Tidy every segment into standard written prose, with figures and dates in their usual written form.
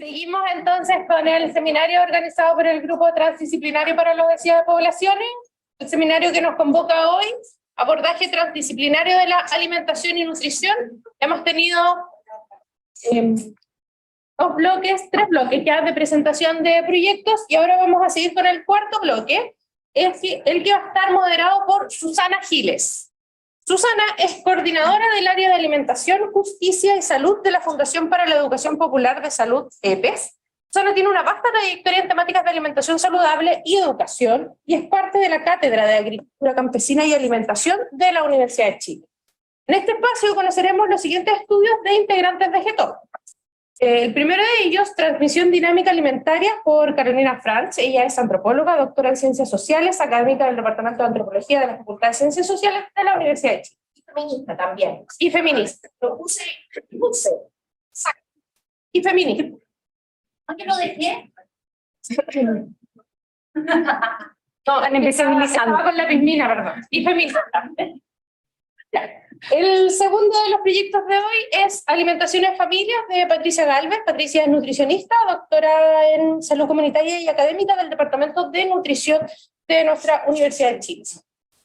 Seguimos entonces con el seminario organizado por el Grupo Transdisciplinario para la Obesidad de Poblaciones, el seminario que nos convoca hoy, abordaje transdisciplinario de la alimentación y nutrición. Hemos tenido tres bloques ya de presentación de proyectos, y ahora vamos a seguir con el cuarto bloque, el que va a estar moderado por Susana Giles. Susana es coordinadora del área de alimentación, justicia y salud de la Fundación para la Educación Popular de Salud, EPES. Susana tiene una vasta trayectoria en temáticas de alimentación saludable y educación, y es parte de la Cátedra de Agricultura Campesina y Alimentación de la Universidad de Chile. En este espacio conoceremos los siguientes estudios de integrantes de GETOP. El primero de ellos, transmisión dinámica alimentaria, por Carolina Franz. Ella es antropóloga, doctora en Ciencias Sociales, académica del Departamento de Antropología de la Facultad de Ciencias Sociales de la Universidad de Chile. Y feminista también. Y feminista. Lo puse. Exacto. Y feminista. ¿Aunque lo dejé? No, estaba con la pismina, perdón. Y feminista. Ya. El segundo de los proyectos de hoy es Alimentación en Familias, de Patricia Galvez. Patricia es nutricionista, doctora en salud comunitaria y académica del Departamento de Nutrición de nuestra Universidad de Chile.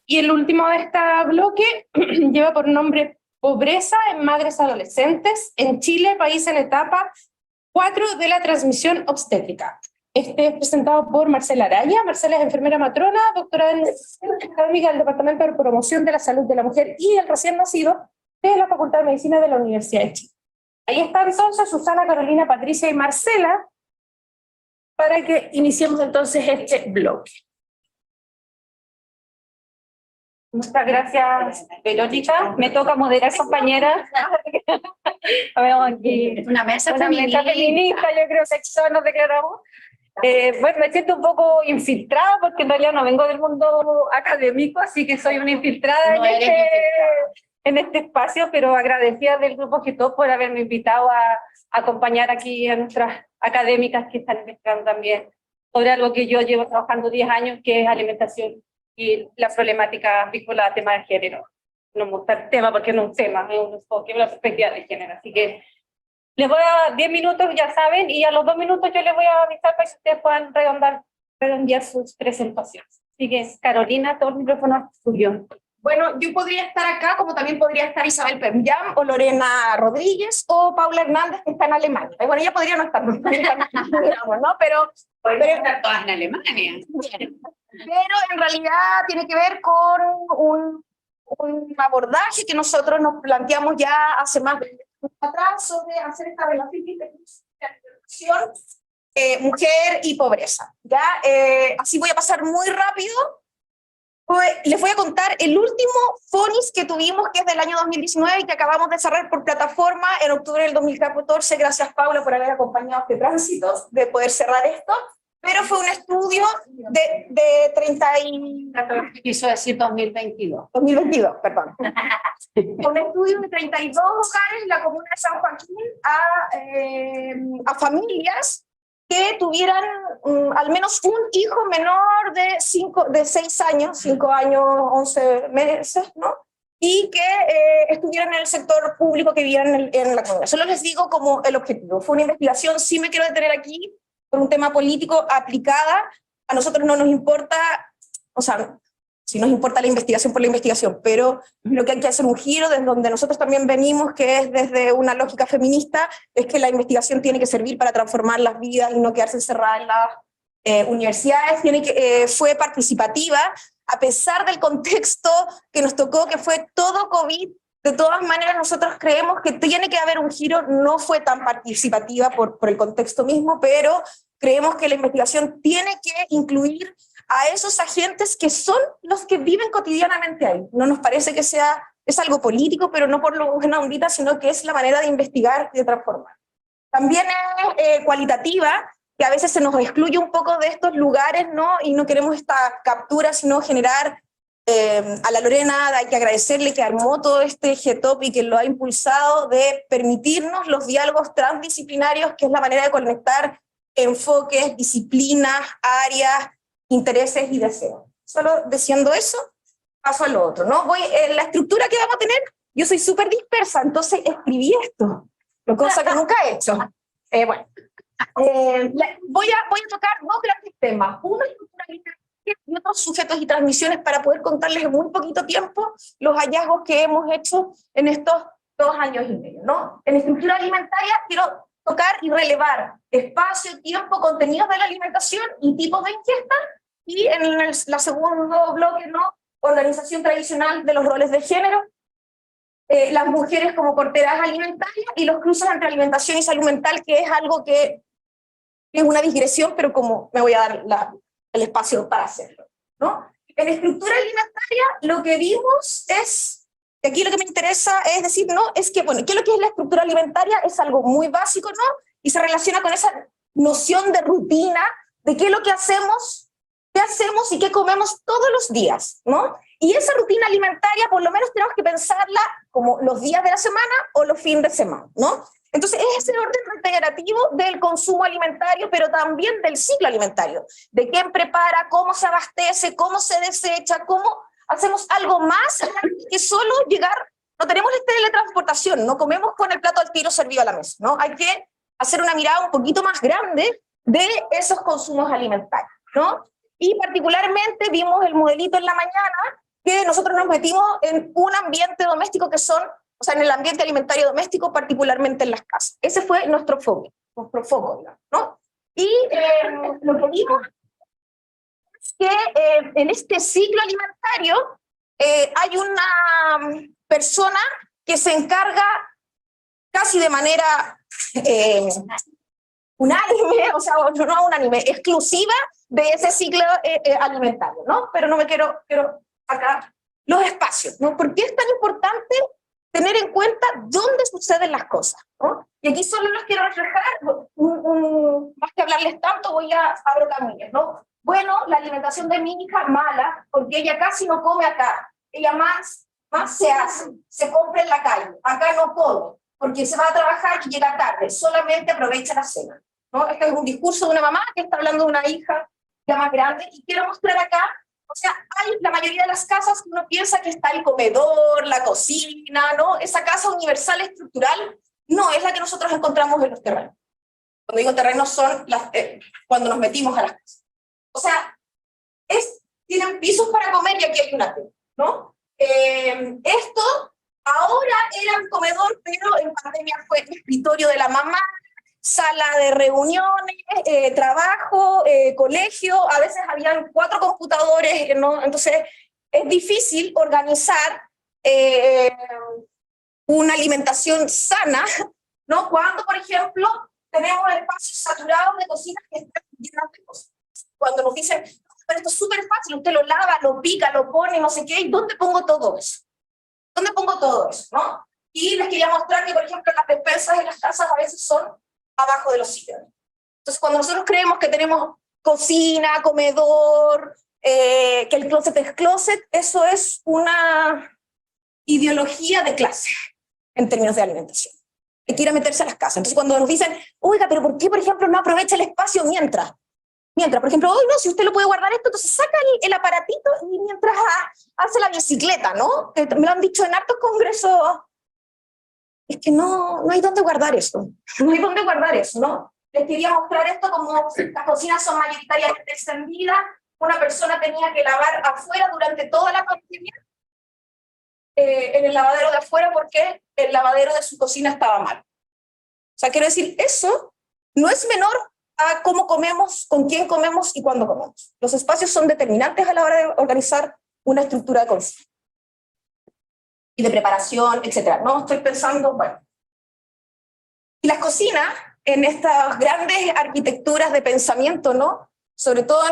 Y el último de este bloque lleva por nombre Pobreza en Madres Adolescentes en Chile, país en etapa 4 de la transmisión obstétrica. Este es presentado por Marcela Araya. Marcela es enfermera matrona, doctora en académica del Departamento de Promoción de la Salud de la Mujer y el recién nacido de la Facultad de Medicina de la Universidad de Chile. Ahí están entonces Susana, Carolina, Patricia y Marcela para que iniciemos entonces este bloque. Muchas gracias, Verónica. Me toca moderar, compañera. Vemos aquí una mesa feminista, yo creo que todos nos declaramos. Bueno, me siento un poco infiltrada porque en realidad no vengo del mundo académico, así que soy una infiltrada en este espacio, pero agradecida del Grupo GETOP por haberme invitado a acompañar aquí a nuestras académicas que están investigando también sobre algo que yo llevo trabajando 10 años, que es alimentación y la problemática vinculada al tema de género. No me gusta el tema porque no es un tema, es un enfoque, una perspectiva de género, así que les voy a dar 10 minutos, ya saben, y a los 2 minutos yo les voy a avisar para que ustedes puedan redondear sus presentaciones. Así que, Carolina, todo el micrófono es tuyo. Bueno, yo podría estar acá, como también podría estar Isabel Permillán, o Lorena Rodríguez, o Paula Hernández, que está en Alemania. Y bueno, ella podría no estar, digamos, ¿no? Pero estar todas en Alemania. Pero en realidad tiene que ver con un abordaje que nosotros nos planteamos ya hace más de atrás sobre hacer esta relación de mujer y pobreza. ¿Ya? Así voy a pasar muy rápido. Les voy a contar el último FONIS que tuvimos, que es del año 2019 y que acabamos de cerrar por plataforma en octubre del 2014. Gracias, Paula, por haber acompañado este tránsito, de poder cerrar esto. Pero fue un estudio de 30 y... Quiso decir 2022. 2022, perdón. Un estudio de 32 hogares en la comuna de San Joaquín a familias que tuvieran al menos un hijo menor de 6 años, 5 años, 11 meses, ¿no? Y que estuvieran en el sector público, que vivieran en la comunidad. Solo les digo como el objetivo. Fue una investigación, sí me quiero detener aquí, por un tema político aplicada. A nosotros no nos importa, o sea, sí nos importa la investigación por la investigación, pero lo que hay que hacer un giro desde donde nosotros también venimos, que es desde una lógica feminista, es que la investigación tiene que servir para transformar las vidas y no quedarse encerrada en las universidades. Fue participativa, a pesar del contexto que nos tocó, que fue todo COVID. De todas maneras, nosotros creemos que tiene que haber un giro. No fue tan participativa por el contexto mismo, pero creemos que la investigación tiene que incluir a esos agentes que son los que viven cotidianamente ahí. No nos parece que es algo político, pero no por lo una ondita, sino que es la manera de investigar y de transformar. También es cualitativa, que a veces se nos excluye un poco de estos lugares, ¿no? Y no queremos esta captura, sino generar... a la Lorena hay que agradecerle que armó todo este GETOP y que lo ha impulsado, de permitirnos los diálogos transdisciplinarios, que es la manera de conectar enfoques, disciplinas, áreas, intereses y deseos. Solo diciendo eso, paso a lo otro, ¿no? La estructura que vamos a tener, yo soy súper dispersa, entonces escribí esto, cosa que nunca he hecho. Bueno, Voy a tocar dos grandes temas. Uno es estructura alimentaria y otros sujetos y transmisiones para poder contarles en muy poquito tiempo los hallazgos que hemos hecho en estos 2 años y medio, ¿no? En estructura alimentaria quiero tocar y relevar espacio, tiempo, contenidos de la alimentación y tipos de ingesta, y en la segundo bloque, ¿no? Organización tradicional de los roles de género, las mujeres como porteras alimentarias y los cruces entre alimentación y salud mental, que es algo que es una digresión, pero como me voy a dar el espacio para hacerlo, ¿no? En estructura alimentaria lo que vimos es, aquí lo que me interesa es decir, ¿no? Es que, bueno, ¿qué es lo que es la estructura alimentaria? Es algo muy básico, ¿no? Y se relaciona con esa noción de rutina, de qué es lo que hacemos, qué hacemos y qué comemos todos los días, ¿no? Y esa rutina alimentaria por lo menos tenemos que pensarla como los días de la semana o los fines de semana, ¿no? Entonces es ese orden reiterativo del consumo alimentario, pero también del ciclo alimentario, de quién prepara, cómo se abastece, cómo se desecha, cómo hacemos algo más que solo llegar. No tenemos esta teletransportación, no comemos con el plato al tiro servido a la mesa, ¿no? Hay que hacer una mirada un poquito más grande de esos consumos alimentarios, ¿no? Y particularmente vimos el modelito en la mañana, que nosotros nos metimos en un ambiente doméstico que son, o sea, en el ambiente alimentario doméstico, particularmente en las casas. Ese fue nuestro foco, digamos, ¿no? Y lo que vimos es que en este ciclo alimentario hay una persona que se encarga casi de manera unánime, o sea, no unánime, exclusiva de ese ciclo alimentario, ¿no? Pero no me quiero acá los espacios, ¿no? ¿Por qué es tan importante tener en cuenta dónde suceden las cosas, ¿no? Y aquí solo los quiero reflejar, más que hablarles tanto, voy a abrir camillas, ¿no? Bueno, la alimentación de mi hija mala, porque ella casi no come acá, ella más se hace, se compra en la calle, acá no come, porque se va a trabajar y llega tarde, solamente aprovecha la cena, ¿no? Este es un discurso de una mamá que está hablando de una hija ya más grande, y quiero mostrar acá. O sea, hay la mayoría de las casas que uno piensa que está el comedor, la cocina, ¿no? Esa casa universal estructural no es la que nosotros encontramos en los terrenos. Cuando digo terrenos son cuando nos metimos a las casas. O sea, tienen pisos para comer y aquí hay una tele, ¿no? Esto ahora era un comedor, pero en pandemia fue el escritorio de la mamá, sala de reuniones, trabajo, colegio, a veces habían 4 computadores, ¿no? Entonces es difícil organizar una alimentación sana, ¿no? Cuando, por ejemplo, tenemos espacios saturados de cocinas que están llenas de cosas. Cuando nos dicen, pero esto es súper fácil, usted lo lava, lo pica, lo pone, no sé qué, ¿y dónde pongo todo eso? ¿Dónde pongo todo eso, no? Y les quería mostrar que, por ejemplo, las despensas de las casas a veces son abajo de los sillones. Entonces, cuando nosotros creemos que tenemos cocina, comedor, que el closet es closet, eso es una ideología de clase en términos de alimentación. Hay que ir a meterse a las casas. Entonces, cuando nos dicen, oiga, pero ¿por qué, por ejemplo, no aprovecha el espacio mientras, por ejemplo, hoy no, si usted lo puede guardar esto, entonces saca el aparatito y mientras hace la bicicleta, ¿no? Me lo han dicho en hartos congresos. Es que no hay dónde guardar eso, no hay dónde guardar eso, ¿no? Les quería mostrar esto como las cocinas son mayoritariamente encendidas, una persona tenía que lavar afuera durante toda la pandemia, en el lavadero de afuera porque el lavadero de su cocina estaba mal. O sea, quiero decir, eso no es menor a cómo comemos, con quién comemos y cuándo comemos. Los espacios son determinantes a la hora de organizar una estructura de consumo y de preparación, etcétera. No estoy pensando, bueno. Y las cocinas, en estas grandes arquitecturas de pensamiento, ¿no? Sobre todo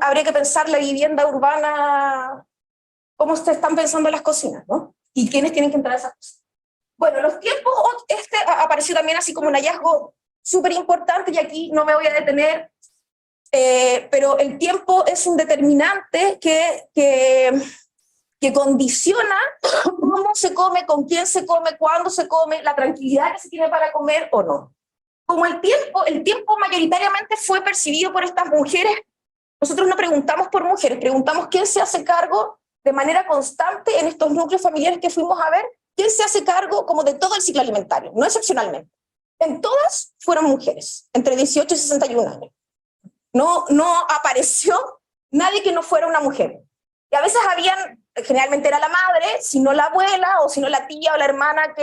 habría que pensar la vivienda urbana, cómo se están pensando las cocinas, ¿no? Y quiénes tienen que entrar a esas cosas. Bueno, los tiempos, apareció también así como un hallazgo súper importante, y aquí no me voy a detener, pero el tiempo es un determinante que condiciona cómo se come, con quién se come, cuándo se come, la tranquilidad que se tiene para comer o no. Como el tiempo mayoritariamente fue percibido por estas mujeres, nosotros no preguntamos por mujeres, preguntamos quién se hace cargo de manera constante en estos núcleos familiares que fuimos a ver, quién se hace cargo como de todo el ciclo alimentario, no excepcionalmente. En todas fueron mujeres, entre 18 y 61 años. No apareció nadie que no fuera una mujer. Y a veces generalmente era la madre, si no la abuela, o si no la tía o la hermana,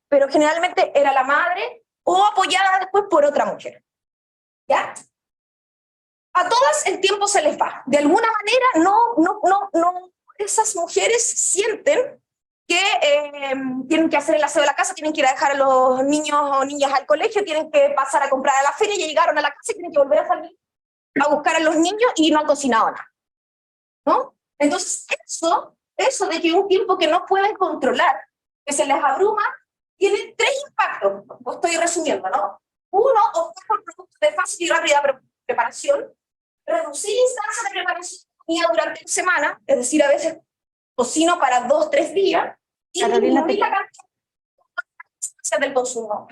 pero generalmente era la madre, o apoyada después por otra mujer. ¿Ya? A todas el tiempo se les va. De alguna manera, esas mujeres sienten que tienen que hacer el aseo de la casa, tienen que ir a dejar a los niños o niñas al colegio, tienen que pasar a comprar a la feria, y llegaron a la casa y tienen que volver a salir a buscar a los niños y no han cocinado nada, ¿no? Entonces, eso de que un tiempo que no pueden controlar, que se les abruma, tiene 3 impactos, lo estoy resumiendo, ¿no? 1, optar por productos de fácil y rápida preparación, reducir instancias de preparación de comida durante la semana, es decir, a veces cocino para 2 o 3 días, y disminuir la cantidad del consumo.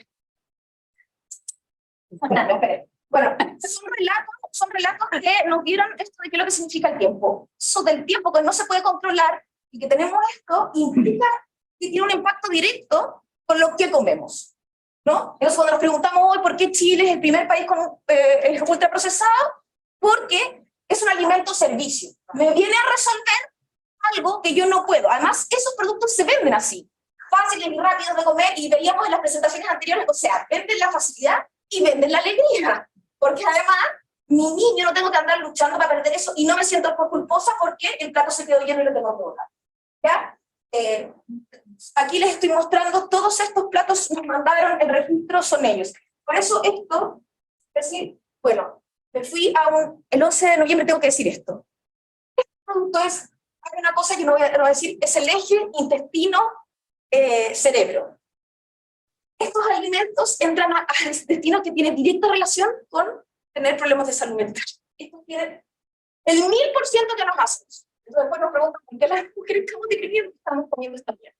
Bueno, son relatos que nos dieron esto de qué es lo que significa el tiempo. Eso del tiempo que no se puede controlar y que tenemos esto implica que tiene un impacto directo con lo que comemos, ¿no? Entonces cuando nos preguntamos hoy por qué Chile es el primer país con el ultraprocesado, porque es un alimento servicio. Me viene a resolver algo que yo no puedo. Además, esos productos se venden así, fáciles y rápidos de comer, y veíamos en las presentaciones anteriores, o sea, venden la facilidad y venden la alegría, porque además mi niño no tengo que andar luchando para perder eso, y no me siento culposa porque el plato se quedó lleno y lo tengo que botar. ¿Ya? Aquí les estoy mostrando todos estos platos, nos mandaron el registro, son ellos. Por eso esto, es decir, bueno, me fui el 11 de noviembre, tengo que decir esto. Este producto hay una cosa que no voy a decir, es el eje intestino-cerebro. Estos alimentos entran al intestino, que tiene directa relación con tener problemas de salud mental. Estos tienen el 1000% que nos hacen. Entonces después nos preguntan por qué las mujeres estamos deprimiendo, estamos comiendo esta mierda.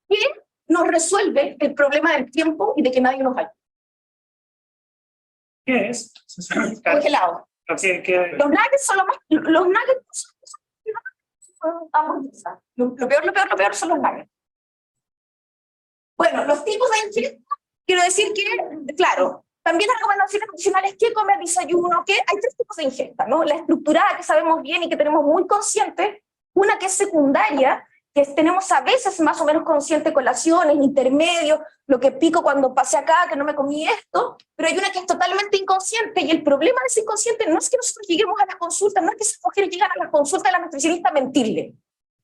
¿Qué nos resuelve el problema del tiempo y de que nadie nos ayude? ¿Qué es? Congelado. Los nuggets son los nuggets son hamburguesas. Lo peor son los nuggets. Bueno, los tipos de ingesta, quiero decir que, claro, también las recomendaciones nutricionales, ¿qué comer, desayuno? ¿Qué? Hay 3 tipos de ingesta, ¿no? La estructurada, que sabemos bien y que tenemos muy consciente, una que es secundaria, que tenemos a veces más o menos consciente, colaciones, intermedios, lo que pico cuando pasé acá, que no me comí esto, pero hay una que es totalmente inconsciente, y el problema de ese inconsciente no es que nosotros lleguemos a las consultas, no es que esas mujeres llegan a las consultas de la nutricionista a mentirle,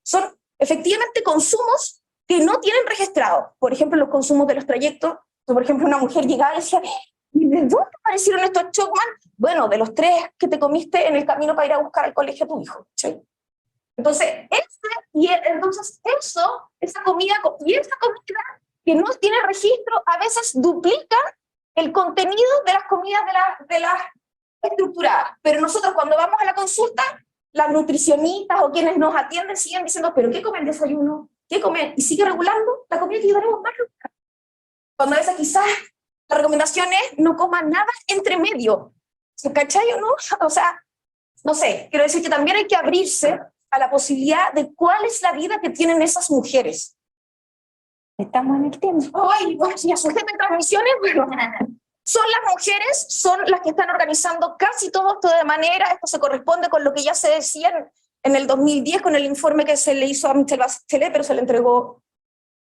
son efectivamente consumos que no tienen registrado. Por ejemplo, los consumos de los trayectos. Por ejemplo, una mujer llegaba y decía, ¿de dónde aparecieron estos Chocman? Bueno, de los 3 que te comiste en el camino para ir a buscar al colegio a tu hijo. ¿Sí? Entonces, esa comida que no tiene registro, a veces duplica el contenido de las comidas de las estructuradas. Pero nosotros, cuando vamos a la consulta, las nutricionistas o quienes nos atienden siguen diciendo, ¿pero qué come el desayuno? ¿Qué comer? Y sigue regulando la comida que llevaremos más regular. Cuando a veces quizás la recomendación es no coman nada entre medio. ¿Cachai o no? O sea, no sé, quiero decir que también hay que abrirse a la posibilidad de cuál es la vida que tienen esas mujeres. Estamos en el tiempo. Ay, bueno, si asusté en transmisiones, bueno. Son las mujeres, son las que están organizando casi todo esto de manera, esto se corresponde con lo que ya se decía en el 2010 con el informe que se le hizo a Michelle Bachelet, pero se le entregó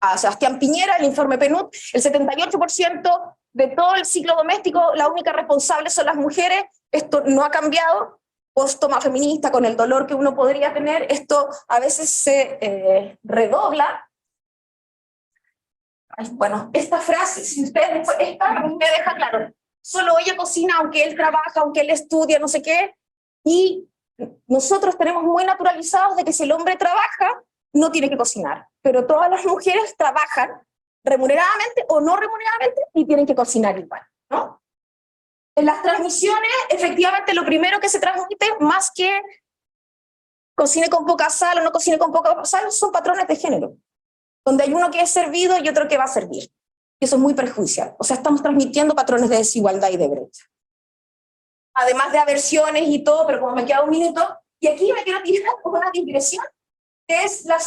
a Sebastián Piñera, el informe PNUD. El 78% de todo el ciclo doméstico, la única responsable son las mujeres. Esto no ha cambiado. Post-toma feminista, con el dolor que uno podría tener, esto a veces se redobla. Ay, bueno, esta frase, si ustedes, esta a mí me deja claro, solo ella cocina aunque él trabaja, aunque él estudia, no sé qué, y nosotros tenemos muy naturalizados de que si el hombre trabaja, no tiene que cocinar, pero todas las mujeres trabajan remuneradamente o no remuneradamente y tienen que cocinar igual, ¿no? En las transmisiones, efectivamente, lo primero que se transmite, más que cocine con poca sal o no cocine con poca sal, son patrones de género, donde hay uno que es servido y otro que va a servir. Y eso es muy perjudicial. O sea, estamos transmitiendo patrones de desigualdad y de brecha. Además de aversiones y todo, pero como me queda un minuto, y aquí me quiero tirar una digresión que es la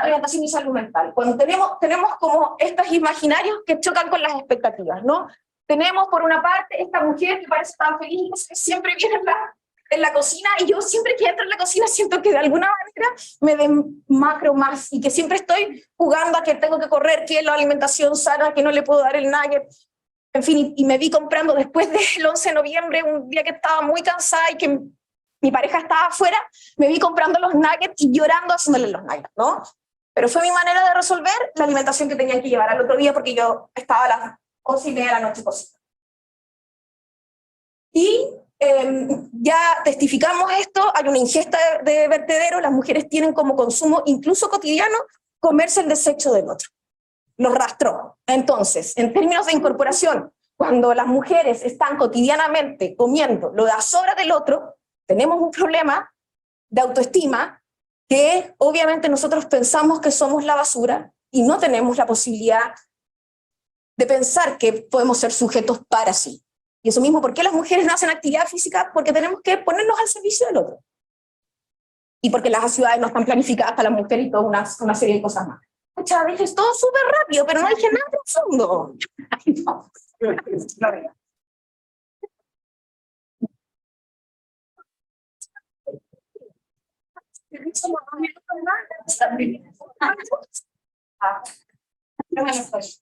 alimentación y salud mental. Cuando tenemos como estos imaginarios que chocan con las expectativas, ¿no? Tenemos por una parte esta mujer que parece tan feliz, que siempre viene en la cocina, y yo siempre que entro en la cocina siento que de alguna manera me demacro más, y que siempre estoy jugando a que tengo que correr, que la alimentación sana, que no le puedo dar el nugget, en fin, y me vi comprando después del 11 de noviembre, un día que estaba muy cansada y que mi pareja estaba afuera, me vi comprando los nuggets y llorando haciéndole los nuggets, ¿no? Pero fue mi manera de resolver la alimentación que tenía que llevar al otro día, porque yo estaba a las 11:30 de la noche cocinando. Y ya testificamos esto, hay una ingesta de vertedero, las mujeres tienen como consumo, incluso cotidiano, comerse el desecho del otro. Los rastró. Entonces, en términos de incorporación, cuando las mujeres están cotidianamente comiendo lo de a sobra del otro, tenemos un problema de autoestima que obviamente nosotros pensamos que somos la basura y no tenemos la posibilidad de pensar que podemos ser sujetos para sí. Y eso mismo, ¿por qué las mujeres no hacen actividad física? Porque tenemos que ponernos al servicio del otro. Y porque las ciudades no están planificadas para las mujeres y toda una serie de cosas más. Muchas veces todo súper rápido, pero no dije nada profundo. No.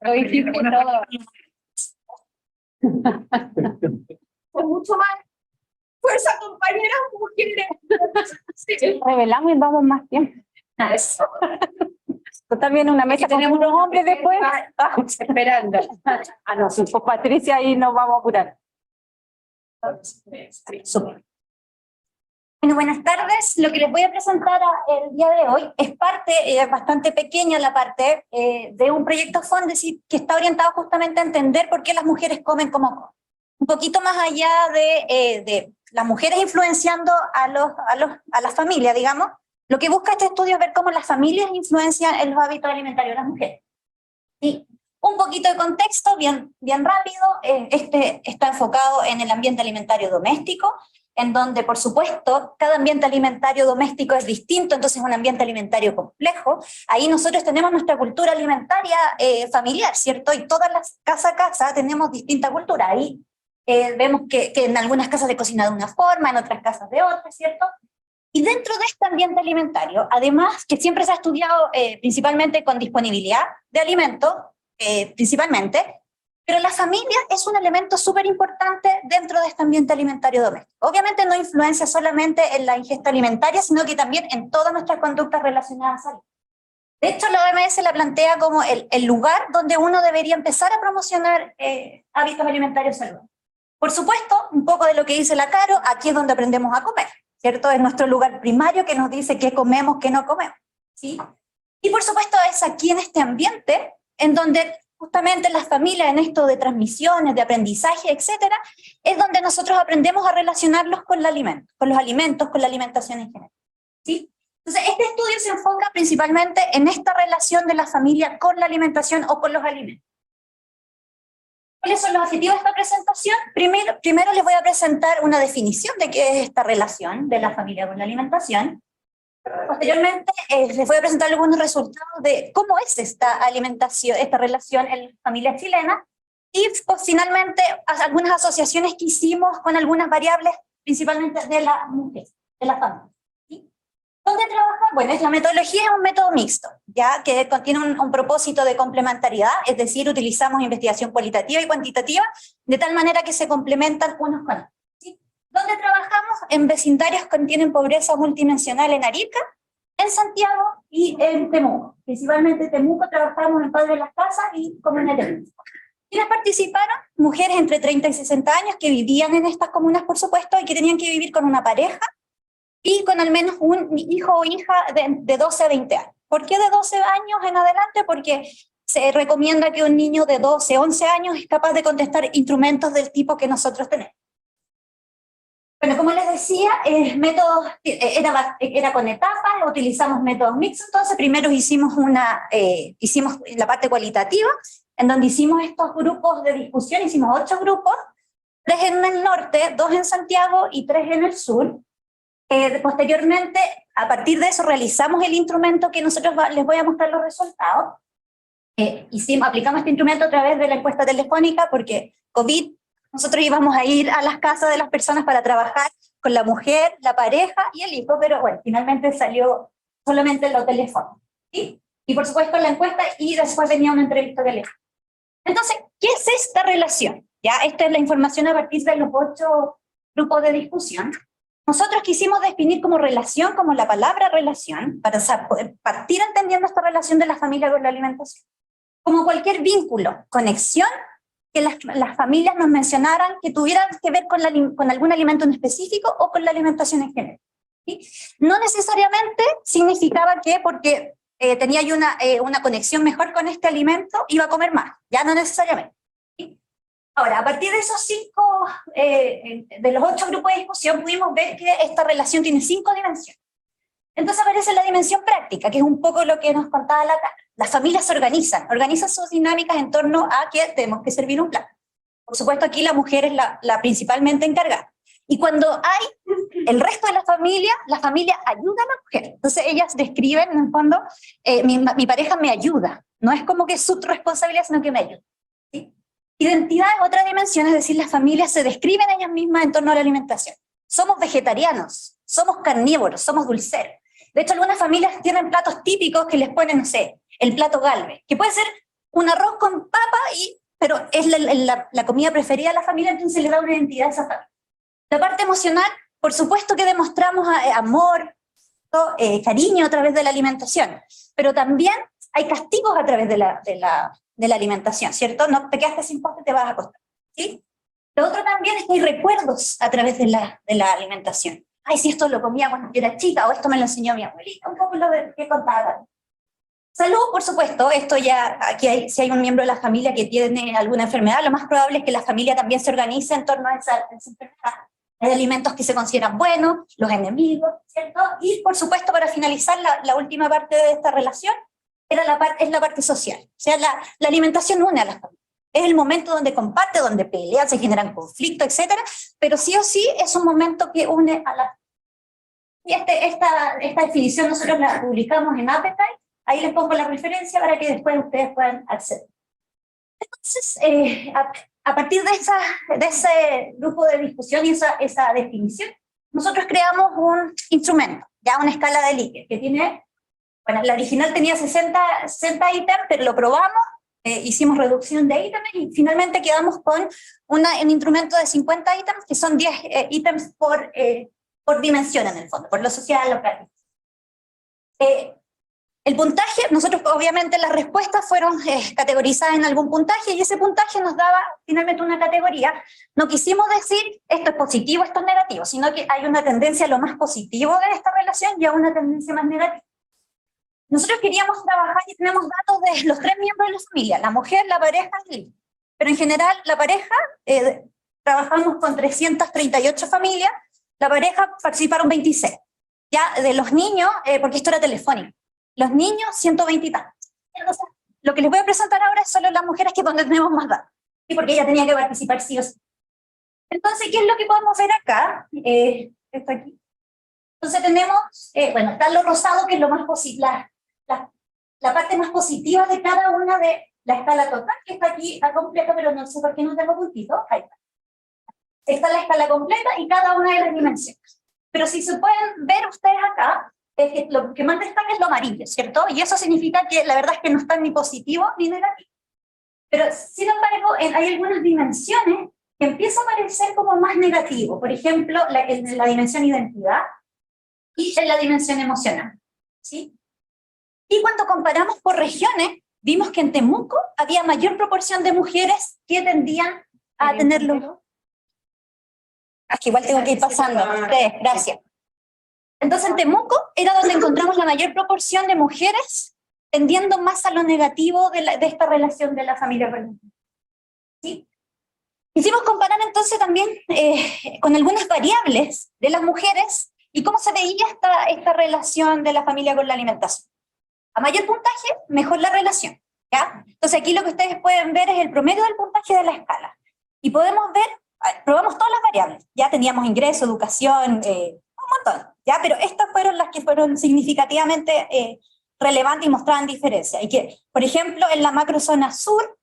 Lo dijiste todo. Con mucho más fuerza, compañeras mujeres. Sí. Revelamos y damos más tiempo. Eso. Tú también una mesa con unos hombres después. Esperando. Ah, no, pues Patricia, ahí nos vamos a apurar. Bueno, buenas tardes. Lo que les voy a presentar el día de hoy es parte, bastante pequeña la parte, de un proyecto Fondesit que está orientado justamente a entender por qué las mujeres comen como comen. Un poquito más allá de las mujeres influenciando a la familia, digamos, lo que busca este estudio es ver cómo las familias influencian en los hábitos alimentarios de las mujeres. Y un poquito de contexto, bien rápido, este está enfocado en el ambiente alimentario doméstico, en donde, por supuesto, cada ambiente alimentario doméstico es distinto, entonces es un ambiente alimentario complejo. Ahí nosotros tenemos nuestra cultura alimentaria familiar, ¿cierto? Y todas las casa a casa tenemos distinta cultura. Ahí vemos que en algunas casas se cocina de una forma, en otras casas de otra, ¿cierto? Y dentro de este ambiente alimentario, además que siempre se ha estudiado principalmente con disponibilidad de alimentos, principalmente, pero la familia es un elemento súper importante dentro de este ambiente alimentario doméstico. Obviamente no influencia solamente en la ingesta alimentaria, sino que también en todas nuestras conductas relacionadas a salud. De hecho, la OMS la plantea como el lugar donde uno debería empezar a promocionar hábitos alimentarios saludables. Por supuesto, un poco de lo que dice la Caro, aquí es donde aprendemos a comer, ¿cierto? Es nuestro lugar primario que nos dice qué comemos, qué no comemos, ¿sí? Y por supuesto es aquí en este ambiente en donde justamente las familias, en esto de transmisiones, de aprendizaje, etcétera, es donde nosotros aprendemos a relacionarlos con el alimento, con los alimentos, con la alimentación en general, ¿sí? Entonces, este estudio se enfoca principalmente en esta relación de la familia con la alimentación o con los alimentos. ¿Cuáles son los objetivos de esta presentación? Primero les voy a presentar una definición de qué es esta relación de la familia con la alimentación. Posteriormente les voy a presentar algunos resultados de cómo es esta alimentación, esta relación en la familia chilena, y pues, finalmente algunas asociaciones que hicimos con algunas variables, principalmente de la mujer, de la familia. ¿Sí? ¿Dónde trabaja? Bueno, la metodología es un método mixto, ya que contiene un propósito de complementariedad, es decir, utilizamos investigación cualitativa y cuantitativa, de tal manera que se complementan unos con otros. ¿Dónde trabajamos? En vecindarios que tienen pobreza multidimensional en Arica, en Santiago y en Temuco. Principalmente en Temuco trabajamos en Padre de las Casas y Comunas de Temuco. ¿Quiénes participaron? Mujeres entre 30 y 60 años que vivían en estas comunas, por supuesto, y que tenían que vivir con una pareja y con al menos un hijo o hija de 12 a 20 años. ¿Por qué de 12 años en adelante? Porque se recomienda que un niño de 12, 11 años es capaz de contestar instrumentos del tipo que nosotros tenemos. Bueno, como les decía, el método era con etapas, utilizamos métodos mixtos, entonces primero hicimos la parte cualitativa, en donde hicimos estos grupos de discusión, hicimos 8 grupos, 3 en el norte, 2 en Santiago y 3 en el sur. Posteriormente a partir de eso realizamos el instrumento que nosotros les voy a mostrar los resultados. Aplicamos este instrumento a través de la encuesta telefónica porque COVID, nosotros íbamos a ir a las casas de las personas para trabajar con la mujer, la pareja y el hijo, pero bueno, finalmente salió solamente en los teléfonos, ¿sí? Y por supuesto la encuesta y después venía una entrevista telefónica. Entonces, ¿qué es esta relación? Ya, esta es la información a partir de los 8 grupos de discusión. Nosotros quisimos definir como relación, como la palabra relación, para poder partir entendiendo esta relación de la familia con la alimentación. Como cualquier vínculo, conexión, que las familias nos mencionaran que tuvieran que ver con algún alimento en específico o con la alimentación en general, ¿sí? No necesariamente significaba que porque tenía yo una conexión mejor con este alimento, iba a comer más, ya no necesariamente. ¿Sí? Ahora, a partir de esos 5, de los 8 grupos de discusión, pudimos ver que esta relación tiene 5 dimensiones. Entonces aparece la dimensión práctica, que es un poco lo que nos contaba la Carla. Las familias se organizan sus dinámicas en torno a que tenemos que servir un plato. Por supuesto, aquí la mujer es la principalmente encargada. Y cuando hay el resto de la familia ayuda a la mujer. Entonces ellas describen, en el fondo, mi pareja me ayuda. No es como que es su responsabilidad, sino que me ayuda. ¿Sí? Identidad es otra dimensión, es decir, las familias se describen ellas mismas en torno a la alimentación. Somos vegetarianos, somos carnívoros, somos dulceros. De hecho, algunas familias tienen platos típicos que les ponen, no sé, el plato Galvez, que puede ser un arroz con papa, pero es la comida preferida de la familia, entonces le da una identidad a esa familia. La parte emocional, por supuesto que demostramos amor, cariño a través de la alimentación, pero también hay castigos a través de la alimentación, ¿cierto? No te quedaste sin postre, te vas a acostar, ¿sí? Lo otro también es que hay recuerdos a través de la alimentación. Ay, si esto lo comía cuando yo era chica, o esto me lo enseñó mi abuelita, un poco lo que contaba. Salud, por supuesto, esto ya, aquí si hay un miembro de la familia que tiene alguna enfermedad, lo más probable es que la familia también se organice en torno a esa enfermedad. Hay alimentos que se consideran buenos, los enemigos, ¿cierto? Y por supuesto, para finalizar, la última parte de esta relación es la parte social. O sea, la alimentación une a las familias. Es el momento donde comparte, donde pelean, se generan conflictos, etcétera, pero sí o sí es un momento que une a las... Y esta definición nosotros la publicamos en Appetite, ahí les pongo la referencia para que después ustedes puedan acceder. Entonces, a partir de ese grupo de discusión y esa definición, nosotros creamos un instrumento, ya una escala de Likert, que tiene, bueno, la original tenía 60 ítems, pero lo probamos, hicimos reducción de ítems y finalmente quedamos con un instrumento de 50 ítems, que son 10 ítems por dimensión en el fondo, por lo social, lo práctico. El puntaje, nosotros obviamente las respuestas fueron categorizadas en algún puntaje y ese puntaje nos daba finalmente una categoría. No quisimos decir esto es positivo, esto es negativo, sino que hay una tendencia a lo más positivo de esta relación y a una tendencia más negativa. Nosotros queríamos trabajar y tenemos datos de los 3 miembros de la familia, la mujer, la pareja y el hijo. Pero en general la pareja, trabajamos con 338 familias, la pareja participaron 26. Ya de los niños, porque esto era telefónico, los niños 120 y tantos. Entonces, lo que les voy a presentar ahora es solo las mujeres, que es donde tenemos más datos, ¿sí? Porque ella tenía que participar sí o sí. Entonces, ¿qué es lo que podemos ver acá? Esto aquí. Entonces tenemos, bueno, está lo rosado, que es lo más posible, la parte más positiva de cada una de la escala total, que está aquí a completa, pero no sé por qué no tengo puntitos. Ahí está. Está la escala completa y cada una de las dimensiones. Pero si se pueden ver ustedes acá, es que lo que más destaca es lo amarillo, ¿cierto? Y eso significa que la verdad es que no están ni positivo ni negativo. Pero sin embargo, hay algunas dimensiones que empiezan a parecer como más negativo. Por ejemplo, en la dimensión identidad y en la dimensión emocional, ¿sí? Y cuando comparamos por regiones, vimos que en Temuco había mayor proporción de mujeres que tendían a tenerlo. Aquí igual tengo que ir pasando. Ustedes, gracias. Entonces en Temuco era donde encontramos la mayor proporción de mujeres tendiendo más a lo negativo de esta relación de la familia. ¿Sí? Quisimos comparar entonces también con algunas variables de las mujeres y cómo se veía esta relación de la familia con la alimentación. A mayor puntaje, mejor la relación, ¿ya? Entonces aquí lo que ustedes pueden ver es el promedio del puntaje de la escala. Y podemos ver, probamos todas las variables. Ya teníamos ingreso, educación, un montón. ¿ya? Pero estas fueron las que fueron significativamente relevantes y mostraban diferencia. Y que, por ejemplo, en la macrozona sur,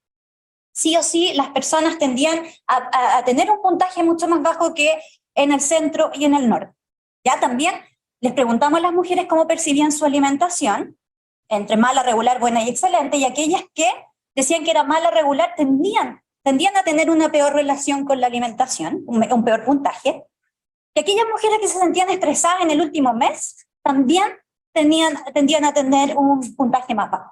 sí o sí, las personas tendían a tener un puntaje mucho más bajo que en el centro y en el norte. Ya también les preguntamos a las mujeres cómo percibían su alimentación, entre mala, regular, buena y excelente, y aquellas que decían que era mala, regular, tendían a tener una peor relación con la alimentación, un peor puntaje, y aquellas mujeres que se sentían estresadas en el último mes, también tendían a tener un puntaje más bajo.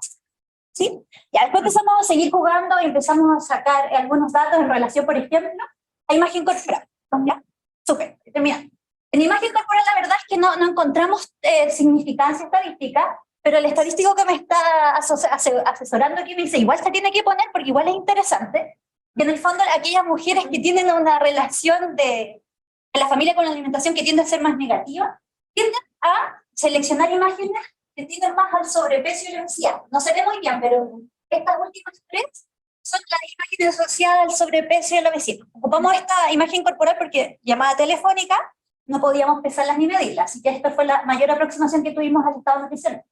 ¿Sí? Ya después empezamos a seguir jugando y empezamos a sacar algunos datos en relación, por ejemplo, a imagen corporal. ¿Ya? Súper, terminando. En imagen corporal la verdad es que no encontramos significancia estadística, pero el estadístico que me está asesorando aquí me dice, igual se tiene que poner porque igual es interesante, que en el fondo aquellas mujeres que tienen una relación de la familia con la alimentación que tiende a ser más negativa, tienden a seleccionar imágenes que tienden más al sobrepeso y la obesidad. No se ve muy bien, pero estas últimas tres son las imágenes asociadas al sobrepeso y a la obesidad. Ocupamos esta imagen corporal porque llamada telefónica no podíamos pesarlas ni medirlas, así que esta fue la mayor aproximación que tuvimos al estado nutricional.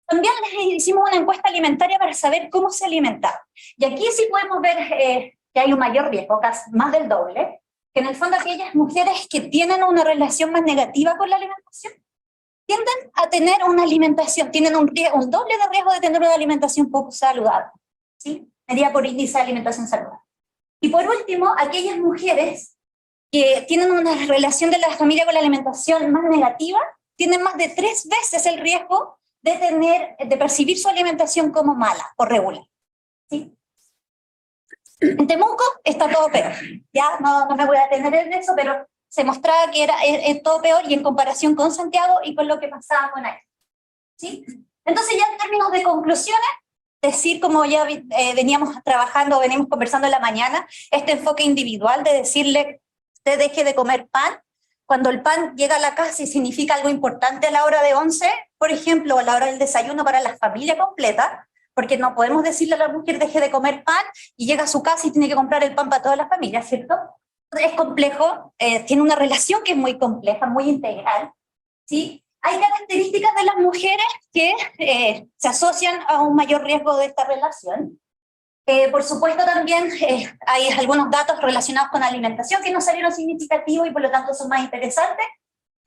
También les hicimos una encuesta alimentaria para saber cómo se alimentaban. Y aquí sí podemos ver que hay un mayor riesgo, casi más del doble, que en el fondo aquellas mujeres que tienen una relación más negativa con la alimentación tienden a tener una alimentación, tienen un doble de riesgo de tener una alimentación poco saludable, ¿sí? Medida por índice de alimentación saludable. Y por último, aquellas mujeres que tienen una relación de la familia con la alimentación más negativa, tienen más de 3 veces el riesgo de percibir su alimentación como mala o regular. ¿Sí? En Temuco está todo peor. Ya no me voy a detener en eso, pero se mostraba que era todo peor y en comparación con Santiago y con lo que pasaba con ahí. ¿Sí? Entonces ya en términos de conclusiones, decir como ya veníamos trabajando, venimos conversando en la mañana, este enfoque individual de decirle, usted deje de comer pan, cuando el pan llega a la casa y significa algo importante a la hora de 11, por ejemplo, a la hora del desayuno para la familia completa, porque no podemos decirle a la mujer deje de comer pan y llega a su casa y tiene que comprar el pan para toda la familia, ¿cierto? Es complejo, tiene una relación que es muy compleja, muy integral, ¿sí? Hay características de las mujeres que se asocian a un mayor riesgo de esta relación. Por supuesto también hay algunos datos relacionados con la alimentación que no salieron significativos y por lo tanto son más interesantes.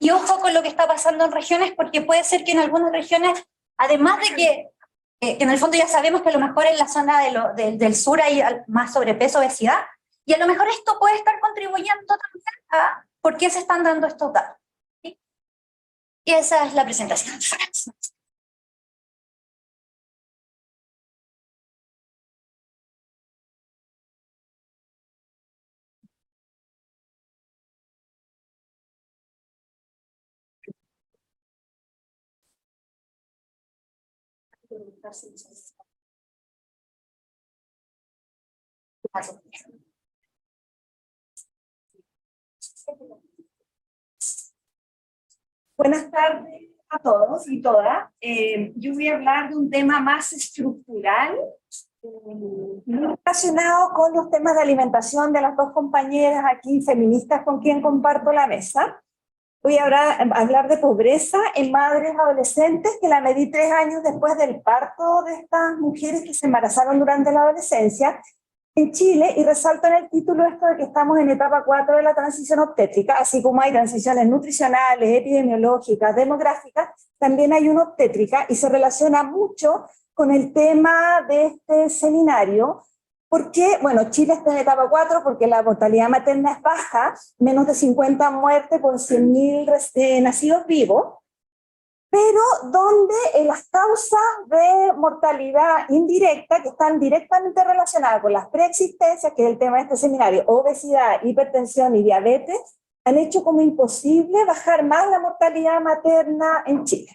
Y ojo con lo que está pasando en regiones, porque puede ser que en algunas regiones, además de que en el fondo ya sabemos que a lo mejor en la zona del sur hay más sobrepeso, obesidad, y a lo mejor esto puede estar contribuyendo también a por qué se están dando estos datos. ¿Sí? Y esa es la presentación. Buenas tardes a todos y todas. Yo voy a hablar de un tema más estructural, relacionado con los temas de alimentación de las dos compañeras aquí feministas con quien comparto la mesa. Voy a hablar de pobreza en madres adolescentes, que la medí 3 años después del parto de estas mujeres que se embarazaron durante la adolescencia en Chile, y resalto en el título esto de que estamos en etapa 4 de la transición obstétrica, así como hay transiciones nutricionales, epidemiológicas, demográficas, también hay una obstétrica, y se relaciona mucho con el tema de este seminario, porque, bueno, Chile está en etapa 4 porque la mortalidad materna es baja, menos de 50 muertes por 100.000 nacidos vivos, pero donde las causas de mortalidad indirecta, que están directamente relacionadas con las preexistencias, que es el tema de este seminario, obesidad, hipertensión y diabetes, han hecho como imposible bajar más la mortalidad materna en Chile.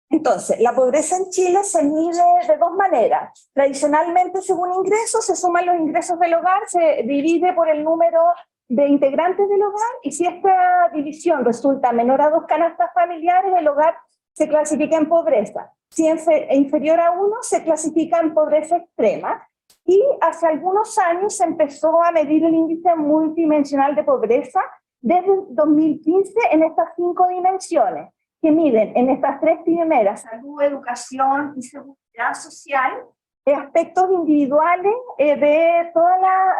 Entonces, la pobreza en Chile se mide de 2 maneras. Tradicionalmente, según ingresos, se suman los ingresos del hogar, se divide por el número de integrantes del hogar, y si esta división resulta menor a 2 canastas familiares, el hogar se clasifica en pobreza. Si es inferior a 1, se clasifica en pobreza extrema. Y hace algunos años se empezó a medir el índice multidimensional de pobreza, desde el 2015 en estas 5 dimensiones, que miden en estas 3 primeras, salud, educación y seguridad social, aspectos individuales de todos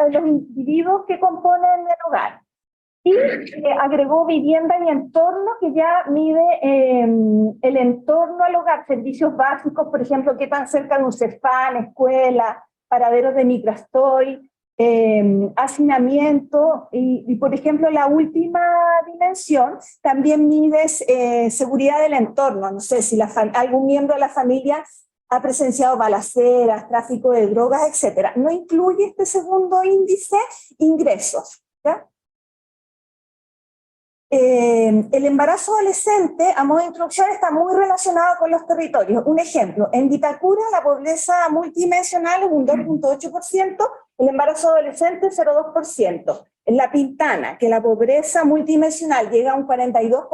los individuos que componen el hogar. Y agregó vivienda y entorno, que ya mide el entorno al hogar, servicios básicos, por ejemplo, qué tan cerca de un Cefam, escuela, paraderos de microestoy, hacinamiento, y por ejemplo la última dimensión también mide seguridad del entorno. No sé si algún miembro de la familia ha presenciado balaceras, tráfico de drogas, etc. No incluye este segundo índice ingresos, ¿ya? El embarazo adolescente, a modo de introducción, está muy relacionado con los territorios. Un ejemplo, en Vitacura la pobreza multidimensional es un 2.8%, el embarazo adolescente 0.2%. En La Pintana, que la pobreza multidimensional llega a un 42%,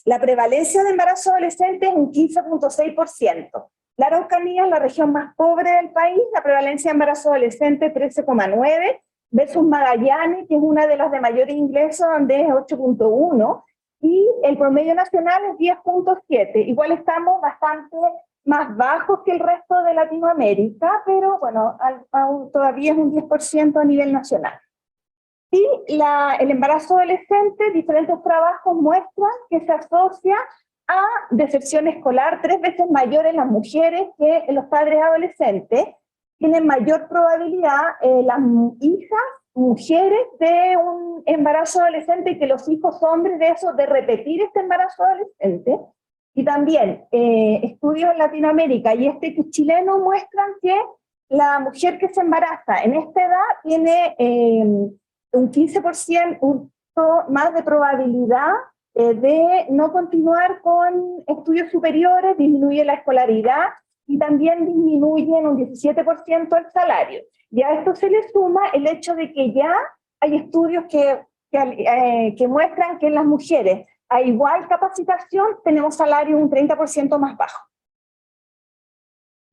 la prevalencia de embarazo adolescente es un 15.6%. La Araucanía es la región más pobre del país, la prevalencia de embarazo adolescente 13.9%, versus Magallanes, que es una de las de mayor ingreso, donde es 8.1, y el promedio nacional es 10.7. Igual estamos bastante más bajos que el resto de Latinoamérica, pero bueno, aún todavía es un 10% a nivel nacional. Y el embarazo adolescente, diferentes trabajos muestran que se asocia a deserción escolar 3 veces mayor en las mujeres que en los padres adolescentes. Tienen mayor probabilidad las hijas, mujeres de un embarazo adolescente, y que los hijos hombres de eso, de repetir este embarazo adolescente. Y también estudios en Latinoamérica y chileno muestran que la mujer que se embaraza en esta edad tiene un 15% más de probabilidad de no continuar con estudios superiores, disminuye la escolaridad, y también disminuye en un 17% el salario. Y a esto se le suma el hecho de que ya hay estudios que muestran que en las mujeres a igual capacitación tenemos salario un 30% más bajo.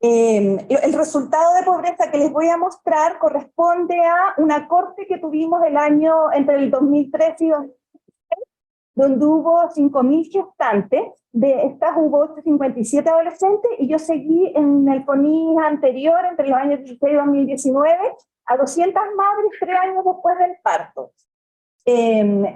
El resultado de pobreza que les voy a mostrar corresponde a una corte que tuvimos entre el 2013 y 2016, donde hubo 5.000 gestantes. De estas hubo 57 adolescentes, y yo seguí en el CONIS anterior, entre los años 2016 y 2019, a 200 madres 3 años después del parto.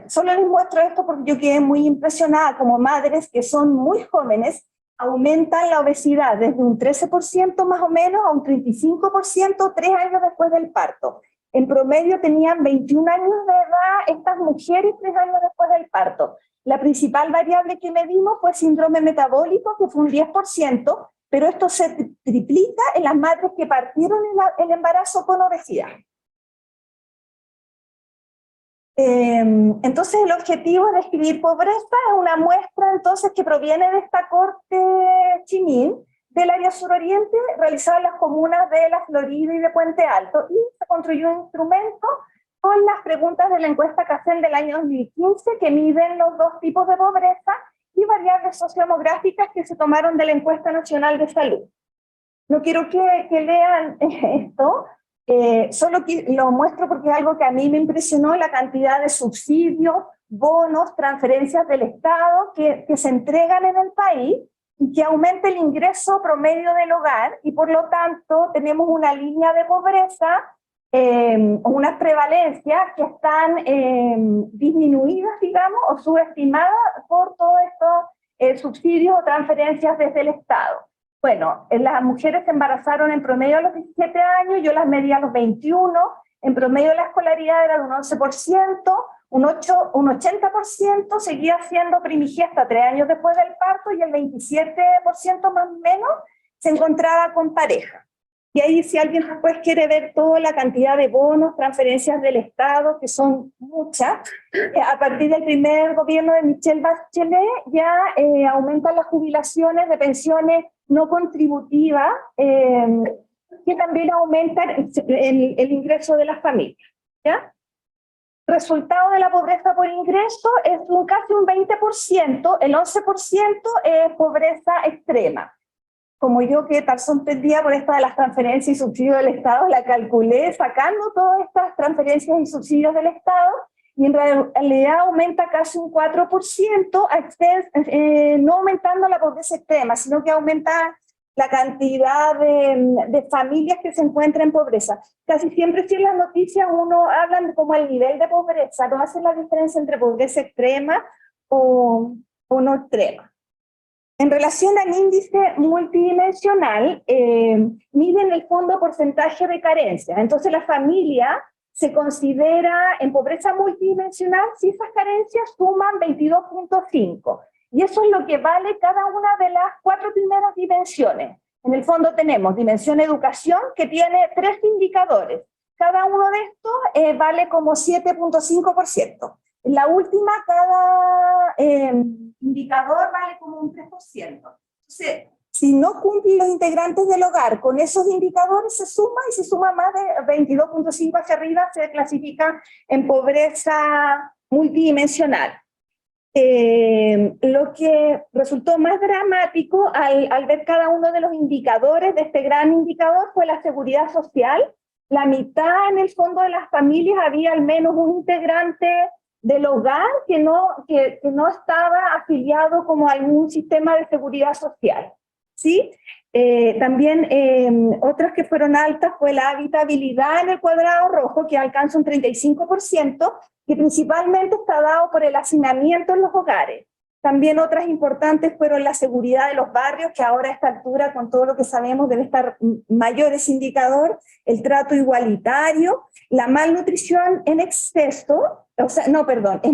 Solo les muestro esto porque yo quedé muy impresionada. Como madres que son muy jóvenes, aumentan la obesidad desde un 13% más o menos a un 35% 3 años después del parto. En promedio tenían 21 años de edad estas mujeres 3 años después del parto. La principal variable que medimos fue síndrome metabólico, que fue un 10%, pero esto se triplica en las madres que partieron el embarazo con obesidad. Entonces el objetivo es describir pobreza. Es una muestra entonces que proviene de esta corte Chimín, del área suroriente, realizada en las comunas de La Florida y de Puente Alto, y se construyó un instrumento con las preguntas de la encuesta CACEN del año 2015, que miden los 2 tipos de pobreza, y variables sociodemográficas que se tomaron de la encuesta nacional de salud. No quiero que lean esto, solo lo muestro porque es algo que a mí me impresionó: la cantidad de subsidios, bonos, transferencias del Estado que se entregan en el país, y que aumenta el ingreso promedio del hogar, y por lo tanto tenemos una línea de pobreza, unas prevalencias que están disminuidas, digamos, o subestimadas por todos estos subsidios o transferencias desde el Estado. Bueno, las mujeres se embarazaron en promedio a los 17 años, yo las medí a los 21, en promedio la escolaridad era de un 11%, un 80% seguía siendo primigesta 3 años después del parto, y el 27% más o menos se encontraba con pareja. Y ahí, si alguien después quiere ver toda la cantidad de bonos, transferencias del Estado, que son muchas, a partir del primer gobierno de Michelle Bachelet ya aumentan las jubilaciones de pensiones no contributivas, que también aumentan el ingreso de las familias, ¿ya? Resultado de la pobreza por ingreso es casi un 20%, el 11% es pobreza extrema. Como yo, que tal sorprendida por esta de las transferencias y subsidios del Estado, la calculé sacando todas estas transferencias y subsidios del Estado, y en realidad aumenta casi un 4%, no aumentando la pobreza extrema, sino que aumenta la cantidad de familias que se encuentran en pobreza. Casi siempre si en las noticias uno hablan como el nivel de pobreza, no hacen la diferencia entre pobreza extrema o no extrema. En relación al índice multidimensional, mide en el fondo porcentaje de carencia. Entonces la familia se considera en pobreza multidimensional si esas carencias suman 22.5. Y eso es lo que vale cada una de las 4 primeras dimensiones. En el fondo tenemos dimensión educación, que tiene 3 indicadores. Cada uno de estos vale como 7.5%. En la última, cada indicador vale como un 3%. Entonces, si no cumplen los integrantes del hogar con esos indicadores, se suma, y si suma más de 22.5 hacia arriba, se clasifica en pobreza multidimensional. Lo que resultó más dramático al ver cada uno de los indicadores de este gran indicador fue la seguridad social. La mitad en el fondo de las familias había al menos un integrante del hogar que no estaba afiliado como a algún sistema de seguridad social. ¿Sí? También otras que fueron altas fue la habitabilidad en el cuadrado rojo, que alcanza un 35%, que principalmente está dado por el hacinamiento en los hogares. También otras importantes fueron la seguridad de los barrios, que ahora a esta altura, con todo lo que sabemos, debe estar mayor ese indicador, el trato igualitario, la malnutrición en exceso, es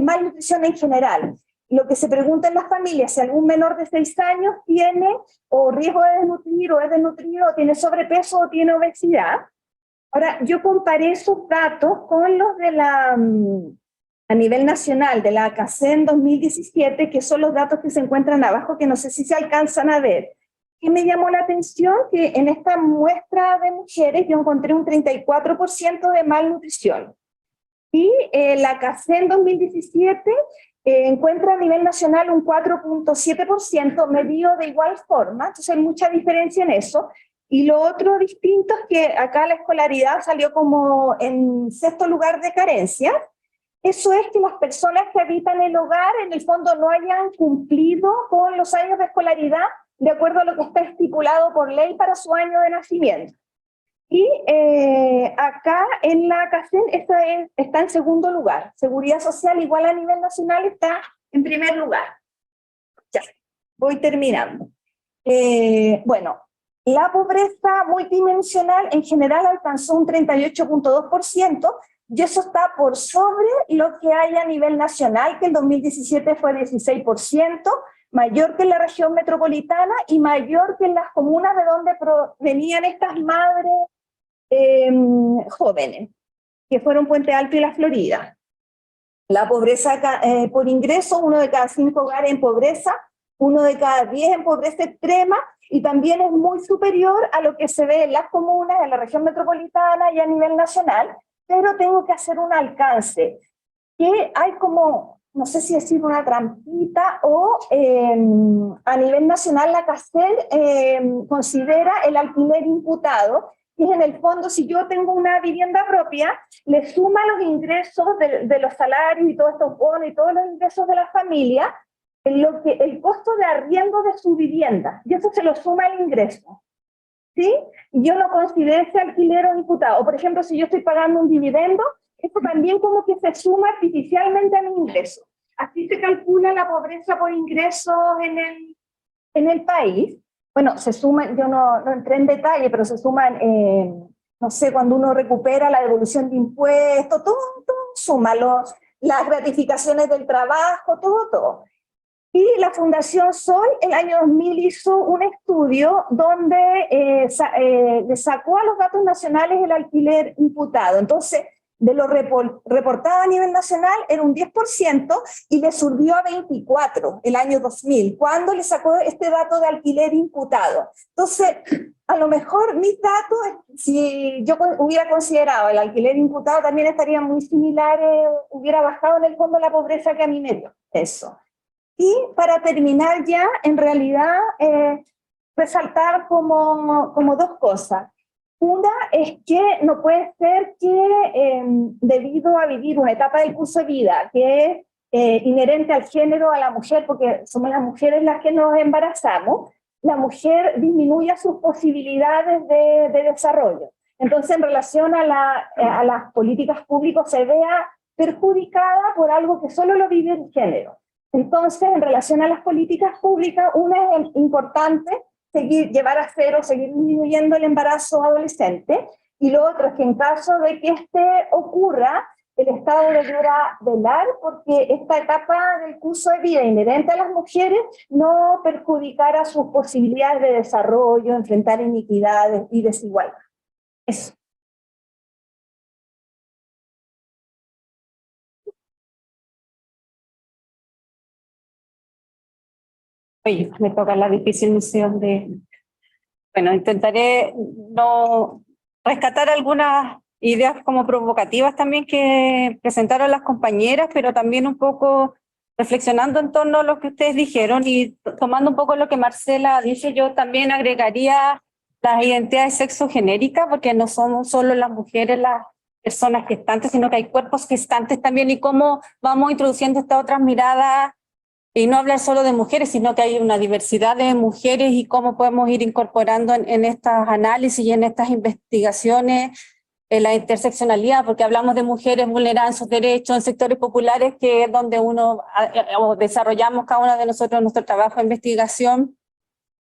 malnutrición en general. Lo que se pregunta en las familias, si algún menor de 6 años tiene o riesgo de desnutrir, o es desnutrido, o tiene sobrepeso, o tiene obesidad. Ahora, yo comparé esos datos con los de a nivel nacional, de la CACEN 2017, que son los datos que se encuentran abajo, que no sé si se alcanzan a ver. Y me llamó la atención que en esta muestra de mujeres yo encontré un 34% de malnutrición. Y la CACEN 2017 encuentra a nivel nacional un 4.7%, medido de igual forma, entonces hay mucha diferencia en eso. Y lo otro distinto es que acá la escolaridad salió como en 6º lugar de carencia. Eso es que las personas que habitan el hogar en el fondo no hayan cumplido con los años de escolaridad de acuerdo a lo que está estipulado por ley para su año de nacimiento. Y acá en la CACEN está en 2º lugar. Seguridad social igual a nivel nacional está en 1er lugar. Ya, voy terminando. Bueno, la pobreza multidimensional en general alcanzó un 38.2%, y eso está por sobre lo que hay a nivel nacional, que en 2017 fue 16%, mayor que en la región metropolitana y mayor que en las comunas de donde provenían estas madres jóvenes, que fueron Puente Alto y La Florida. La pobreza por ingreso, 1 de cada 5 hogares en pobreza, 1 de cada 10 en pobreza extrema, y también es muy superior a lo que se ve en las comunas, en la región metropolitana y a nivel nacional, pero tengo que hacer un alcance, que hay como, no sé si decir una trampita, o a nivel nacional la CACEN considera el alquiler imputado, que es en el fondo, si yo tengo una vivienda propia, le suma los ingresos de los salarios y todos estos bonos y todos los ingresos de la familia, el costo de arriendo de su vivienda, y eso se lo suma al ingreso. ¿Sí? Yo no considero ese alquiler imputado. O por ejemplo, si yo estoy pagando un dividendo, eso también como que se suma artificialmente a mi ingreso. Así se calcula la pobreza por ingresos en el país. Bueno, se suman, yo no entré en detalle, pero se suman, no sé, cuando uno recupera la devolución de impuestos, todo suma, las gratificaciones del trabajo, todo. Y la Fundación Soy, el año 2000, hizo un estudio donde le sacó a los datos nacionales el alquiler imputado. Entonces, de lo reportado a nivel nacional era un 10% y le subió a 24% el año 2000, cuando le sacó este dato de alquiler imputado. Entonces, a lo mejor mis datos, si yo hubiera considerado el alquiler imputado, también estarían muy similares, hubiera bajado en el fondo la pobreza que a mí me dio. Eso. Y para terminar ya, en realidad, resaltar como 2 cosas. Una es que no puede ser que debido a vivir una etapa del curso de vida que es inherente al género, a la mujer, porque somos las mujeres las que nos embarazamos, la mujer disminuya sus posibilidades de desarrollo. Entonces, en relación a las políticas públicas, se vea perjudicada por algo que solo lo vive el género. Entonces, en relación a las políticas públicas, una es importante llevar a cero, seguir disminuyendo el embarazo adolescente, y lo otro es que en caso de que ocurra, el Estado deberá velar porque esta etapa del curso de vida inherente a las mujeres no perjudicara sus posibilidades de desarrollo, enfrentar iniquidades y desigualdad. Eso. Oye, me toca la difícil misión de... Bueno, intentaré no rescatar algunas ideas como provocativas también que presentaron las compañeras, pero también un poco reflexionando en torno a lo que ustedes dijeron y tomando un poco lo que Marcela dice, yo también agregaría las identidades sexogenéricas, porque no somos solo las mujeres las personas gestantes, sino que hay cuerpos gestantes también, y cómo vamos introduciendo estas otras miradas, y no hablar solo de mujeres, sino que hay una diversidad de mujeres y cómo podemos ir incorporando en estos análisis y en estas investigaciones la interseccionalidad, porque hablamos de mujeres vulnerando sus derechos en sectores populares, que es donde o desarrollamos cada uno de nosotros nuestro trabajo de investigación.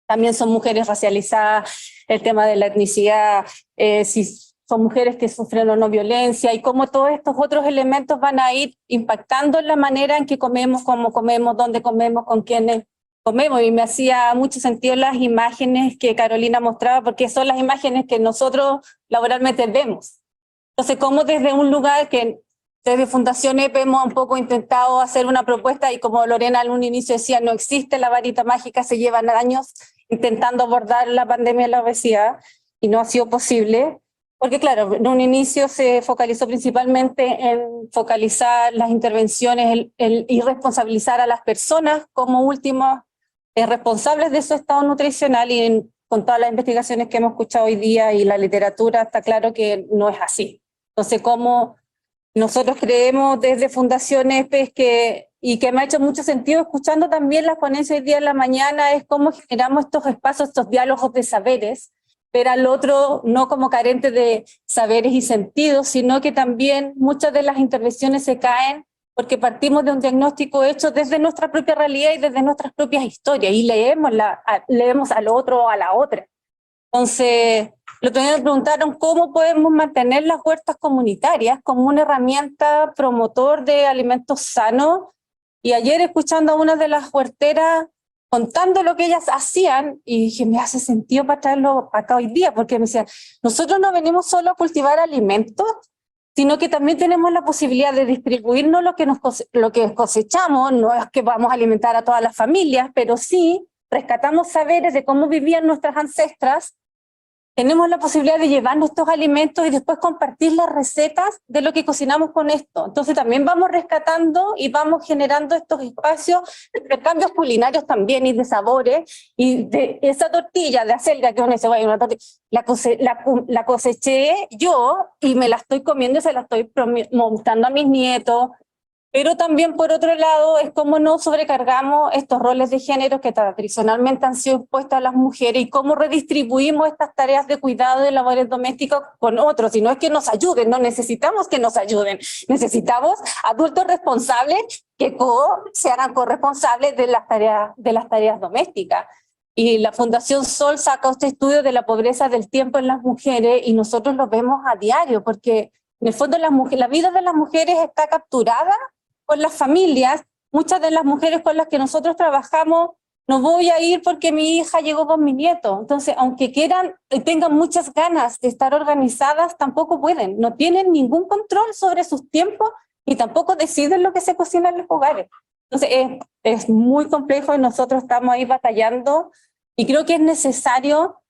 También son mujeres racializadas, el tema de la etnicidad, si son mujeres que sufren o no violencia, y cómo todos estos otros elementos van a ir impactando en la manera en que comemos, cómo comemos, dónde comemos, con quiénes comemos. Y me hacía mucho sentido las imágenes que Carolina mostraba, porque son las imágenes que nosotros laboralmente vemos. Entonces, cómo desde un lugar que desde Fundación EPE hemos un poco intentado hacer una propuesta, y como Lorena en un inicio decía, no existe la varita mágica, se llevan años intentando abordar la pandemia de la obesidad, y no ha sido posible. Porque claro, en un inicio se focalizó principalmente en focalizar las intervenciones y responsabilizar a las personas como últimos responsables de su estado nutricional, y con todas las investigaciones que hemos escuchado hoy día y la literatura está claro que no es así. Entonces, como nosotros creemos desde Fundación EPE y que me ha hecho mucho sentido escuchando también las ponencias hoy día en la mañana, es cómo generamos estos espacios, estos diálogos de saberes, pero al otro no como carente de saberes y sentidos, sino que también muchas de las intervenciones se caen porque partimos de un diagnóstico hecho desde nuestra propia realidad y desde nuestras propias historias, y leemos al otro o a la otra. Entonces, el otro día me preguntaron cómo podemos mantener las huertas comunitarias como una herramienta promotor de alimentos sanos, y ayer escuchando a una de las huerteras contando lo que ellas hacían, y dije, me hace sentido para traerlo acá hoy día, porque me decían, nosotros no venimos solo a cultivar alimentos, sino que también tenemos la posibilidad de distribuirnos lo que cosechamos. No es que vamos a alimentar a todas las familias, pero sí rescatamos saberes de cómo vivían nuestras ancestras. Tenemos la posibilidad de llevarnos estos alimentos y después compartir las recetas de lo que cocinamos con esto. Entonces también vamos rescatando y vamos generando estos espacios de cambios culinarios también, y de sabores, y de esa tortilla de acelga que uno dice, bueno, una tortilla, la coseché yo y me la estoy comiendo y se la estoy mostrando a mis nietos. Pero también, por otro lado, es cómo no sobrecargamos estos roles de género que tradicionalmente han sido impuestos a las mujeres, y cómo redistribuimos estas tareas de cuidado de labores domésticas con otros. Y no es que nos ayuden, no necesitamos que nos ayuden, necesitamos adultos responsables que se hagan corresponsables de las tareas domésticas. Y la Fundación Sol saca este estudio de la pobreza del tiempo en las mujeres, y nosotros lo vemos a diario, porque en el fondo la vida de las mujeres está capturada con las familias. Muchas de las mujeres con las que nosotros trabajamos, no voy a ir porque mi hija llegó con mi nieto. Entonces, aunque quieran y tengan muchas ganas de estar organizadas, tampoco pueden, no tienen ningún control sobre sus tiempos y tampoco deciden lo que se cocina en los hogares. Entonces, es muy complejo, y nosotros estamos ahí batallando, y creo que es necesario,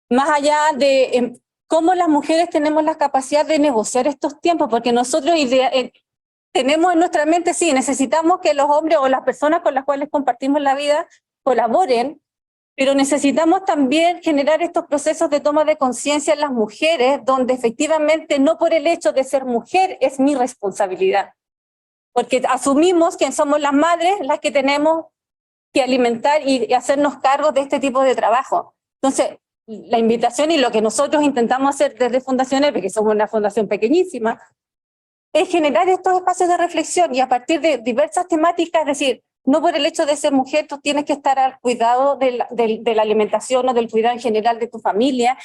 más allá de cómo las mujeres tenemos la capacidad de negociar estos tiempos, porque nosotros tenemos en nuestra mente, sí, necesitamos que los hombres o las personas con las cuales compartimos la vida colaboren, Pero necesitamos también generar estos procesos de toma de conciencia en las mujeres, donde efectivamente no por el hecho de ser mujer es mi responsabilidad. Porque asumimos que somos las madres las que tenemos que alimentar y hacernos cargo de este tipo de trabajo. Entonces, la invitación y lo que nosotros intentamos hacer desde Fundación EPE, que somos una fundación pequeñísima, es generar estos espacios de reflexión y a partir de diversas temáticas, es decir, no por el hecho de ser mujer tú tienes que estar al cuidado de la alimentación o del cuidado en general de tu familia,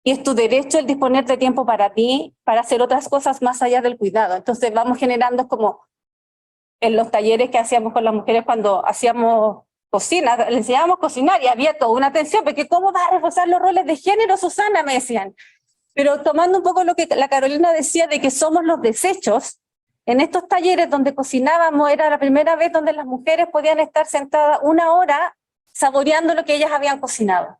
y es tu derecho el disponer de tiempo para ti, para hacer otras cosas más allá del cuidado. Entonces vamos generando como en los talleres que hacíamos con las mujeres cuando hacíamos cocina, les enseñábamos a cocinar y había toda una tensión, porque ¿cómo vas a reforzar los roles de género, Susana?, me decían. Pero tomando un poco lo que la Carolina decía de que somos los desechos, en estos talleres donde cocinábamos era la primera vez donde las mujeres podían estar sentadas 1 hora saboreando lo que ellas habían cocinado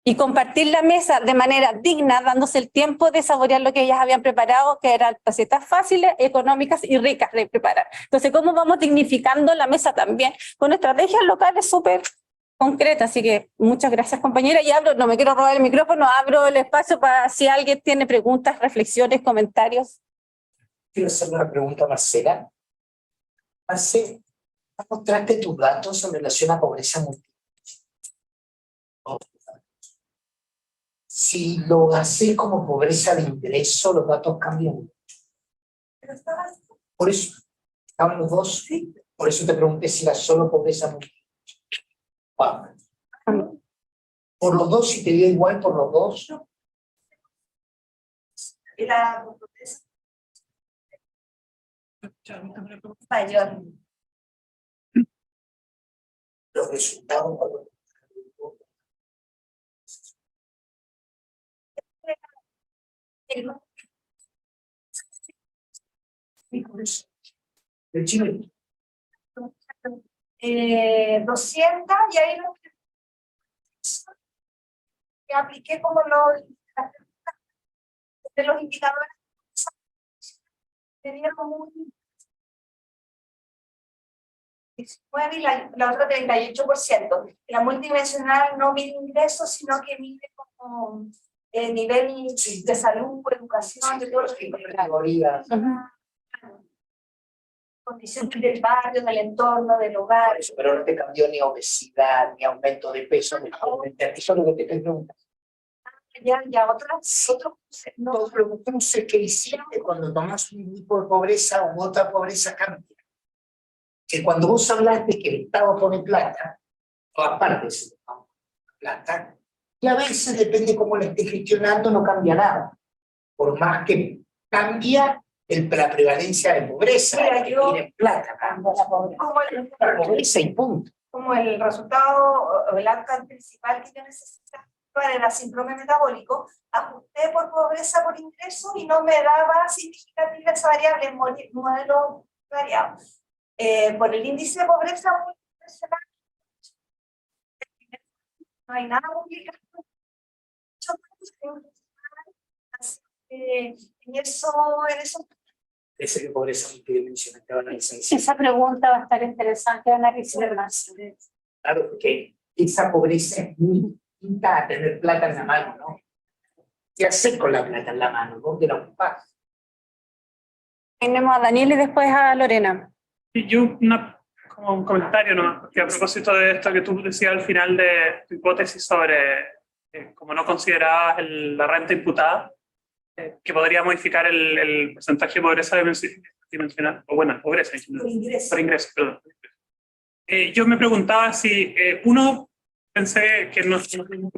y compartir la mesa de manera digna, dándose el tiempo de saborear lo que ellas habían preparado, que eran recetas fáciles, económicas y ricas de preparar. Entonces, ¿cómo vamos dignificando la mesa también? Con estrategias locales súper concretas. Así que muchas gracias, compañera. Y abro, no me quiero robar el micrófono, abro el espacio para si alguien tiene preguntas, reflexiones, comentarios. Quiero hacer una pregunta, Marcela. Marcela, ¿mostraste tus datos en relación a pobreza multiple? Si lo haces como pobreza de ingreso, los datos cambian. Por eso, estaban los dos, sí. Por eso te pregunté si era solo pobreza multiple. Wow. Por los dos, si te dio igual por los dos. Era mayor. Los resultados. El chino. 200 y ahí lo que apliqué como de los indicadores tenían como un 19 y la otra 38%. La multidimensional no mide ingresos, sino que mide como nivel de salud, educación, de todos los tipos de categorías. Condiciones del barrio, del entorno, del hogar. Eso, pero no te cambió ni obesidad, ni aumento de peso, ni aumento. Eso es lo que te pregunto. Ya, otros No, pero entonces, ¿qué hiciste cuando tomas un tipo de pobreza u otra pobreza cambia? Que cuando vos hablaste que el Estado pone plata, todas partes se pone plata, y a veces depende cómo la esté gestionando, no cambia nada. Por más que cambia la prevalencia de pobreza, tiene plata, cambia la pobreza y punto. Como el resultado o el outcome principal que yo necesitaba era síndrome metabólico, ajusté por pobreza por ingreso y no me daba significativa esa variable en modelo variado. Por el índice de pobreza multidimensional, no hay nada publicado. En eso. Ese de pobreza multidimensional te van a decir. Esa pregunta va a estar interesante analizar más. Claro, porque esa pobreza es muy distinta a tener plata en la mano, ¿no? ¿Qué hacer con la plata en la mano? ¿Dónde la ocupás? Tenemos a Daniel y después a Lorena. Y yo, como un comentario, ¿no? Porque a propósito de esto que tú decías al final de tu hipótesis sobre cómo no considerabas la renta imputada, que podría modificar el porcentaje de pobreza dimensional, o bueno, pobreza por ingreso, perdón. Yo me preguntaba si uno, pensé que no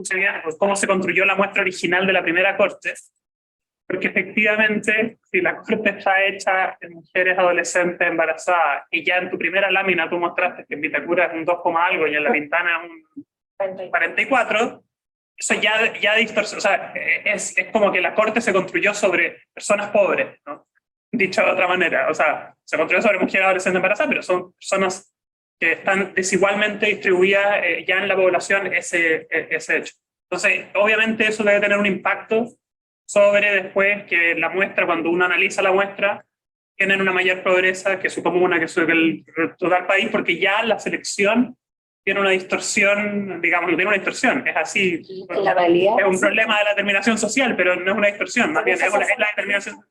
sabía cómo se construyó la muestra original de la primera corte, porque efectivamente, si la corte está hecha en mujeres adolescentes embarazadas, y ya en tu primera lámina tú mostraste que en Vitacura es un 2, algo y en La Pintana es un 44, eso ya distorsiona, o sea, es como que la corte se construyó sobre personas pobres, ¿no? Dicho de otra manera, o sea, se construyó sobre mujeres adolescentes embarazadas, pero son personas que están desigualmente distribuidas ya en la población ese hecho. Entonces, obviamente eso debe tener un impacto sobre después que la muestra, cuando uno analiza la muestra, tienen una mayor pobreza que su comuna, que el total país, porque ya la selección tiene una distorsión, digamos, no tiene una distorsión, es así. La realidad. Es un problema de la determinación social, pero no es una distorsión, más bien es la determinación.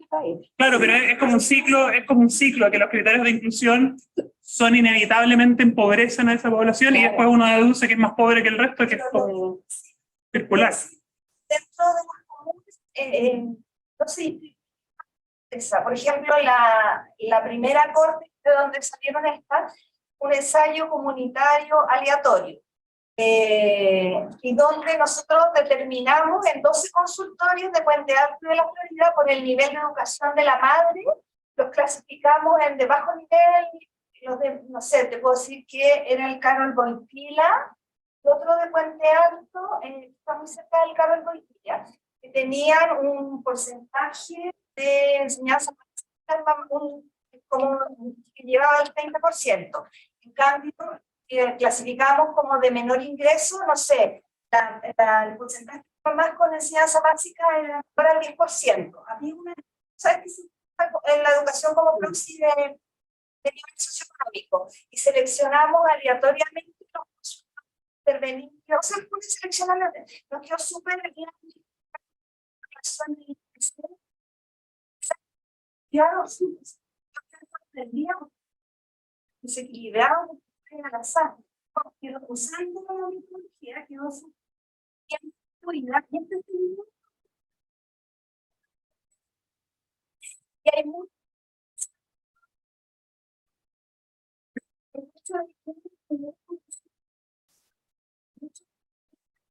Claro, pero es como un ciclo que los criterios de inclusión son inevitablemente empobrecen a esa población y después uno deduce que es más pobre que el resto, que es como circular. Dentro de las comunes, no sé, por ejemplo, la primera corte de donde salieron estas, un ensayo comunitario aleatorio, y donde nosotros determinamos en 12 consultorios de Puente Alto de la Florida por el nivel de educación de la madre, los clasificamos en de bajo nivel, los de, no sé, te puedo decir que era el Carol Boitila, otro de Puente Alto, está muy cerca del Carol Boitila, que tenían un porcentaje de enseñanza como que llevaba el 30%. En cambio, clasificamos como de menor ingreso, no sé, el porcentaje más con enseñanza básica era para el 10%. Había una, ¿sabes qué? En la educación como proxy de nivel socioeconómico, y seleccionamos aleatoriamente los cursos intervenidos, o sea, seleccionamos, nos quedó súper bien desequilibrado al azar, pero usando la metodología quedó súper bien y hay mucho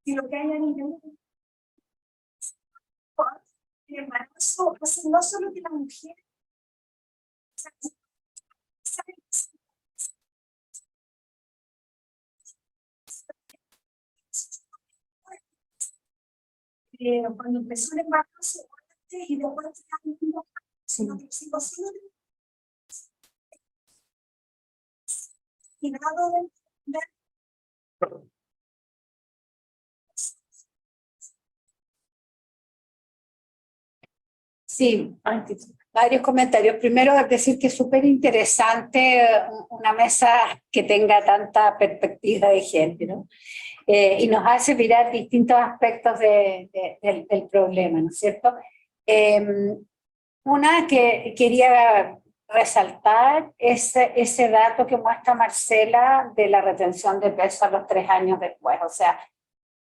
y lo que hay a nivel de embarazo, no solo que la mujer cuando empezó el embarazo y después sino que sí, y dado de Sí, varios comentarios. Primero, decir que es súper interesante una mesa que tenga tanta perspectiva de género y nos hace mirar distintos aspectos del problema, ¿no es cierto? Una que quería resaltar es ese dato que muestra Marcela de la retención de peso a los 3 años después. O sea,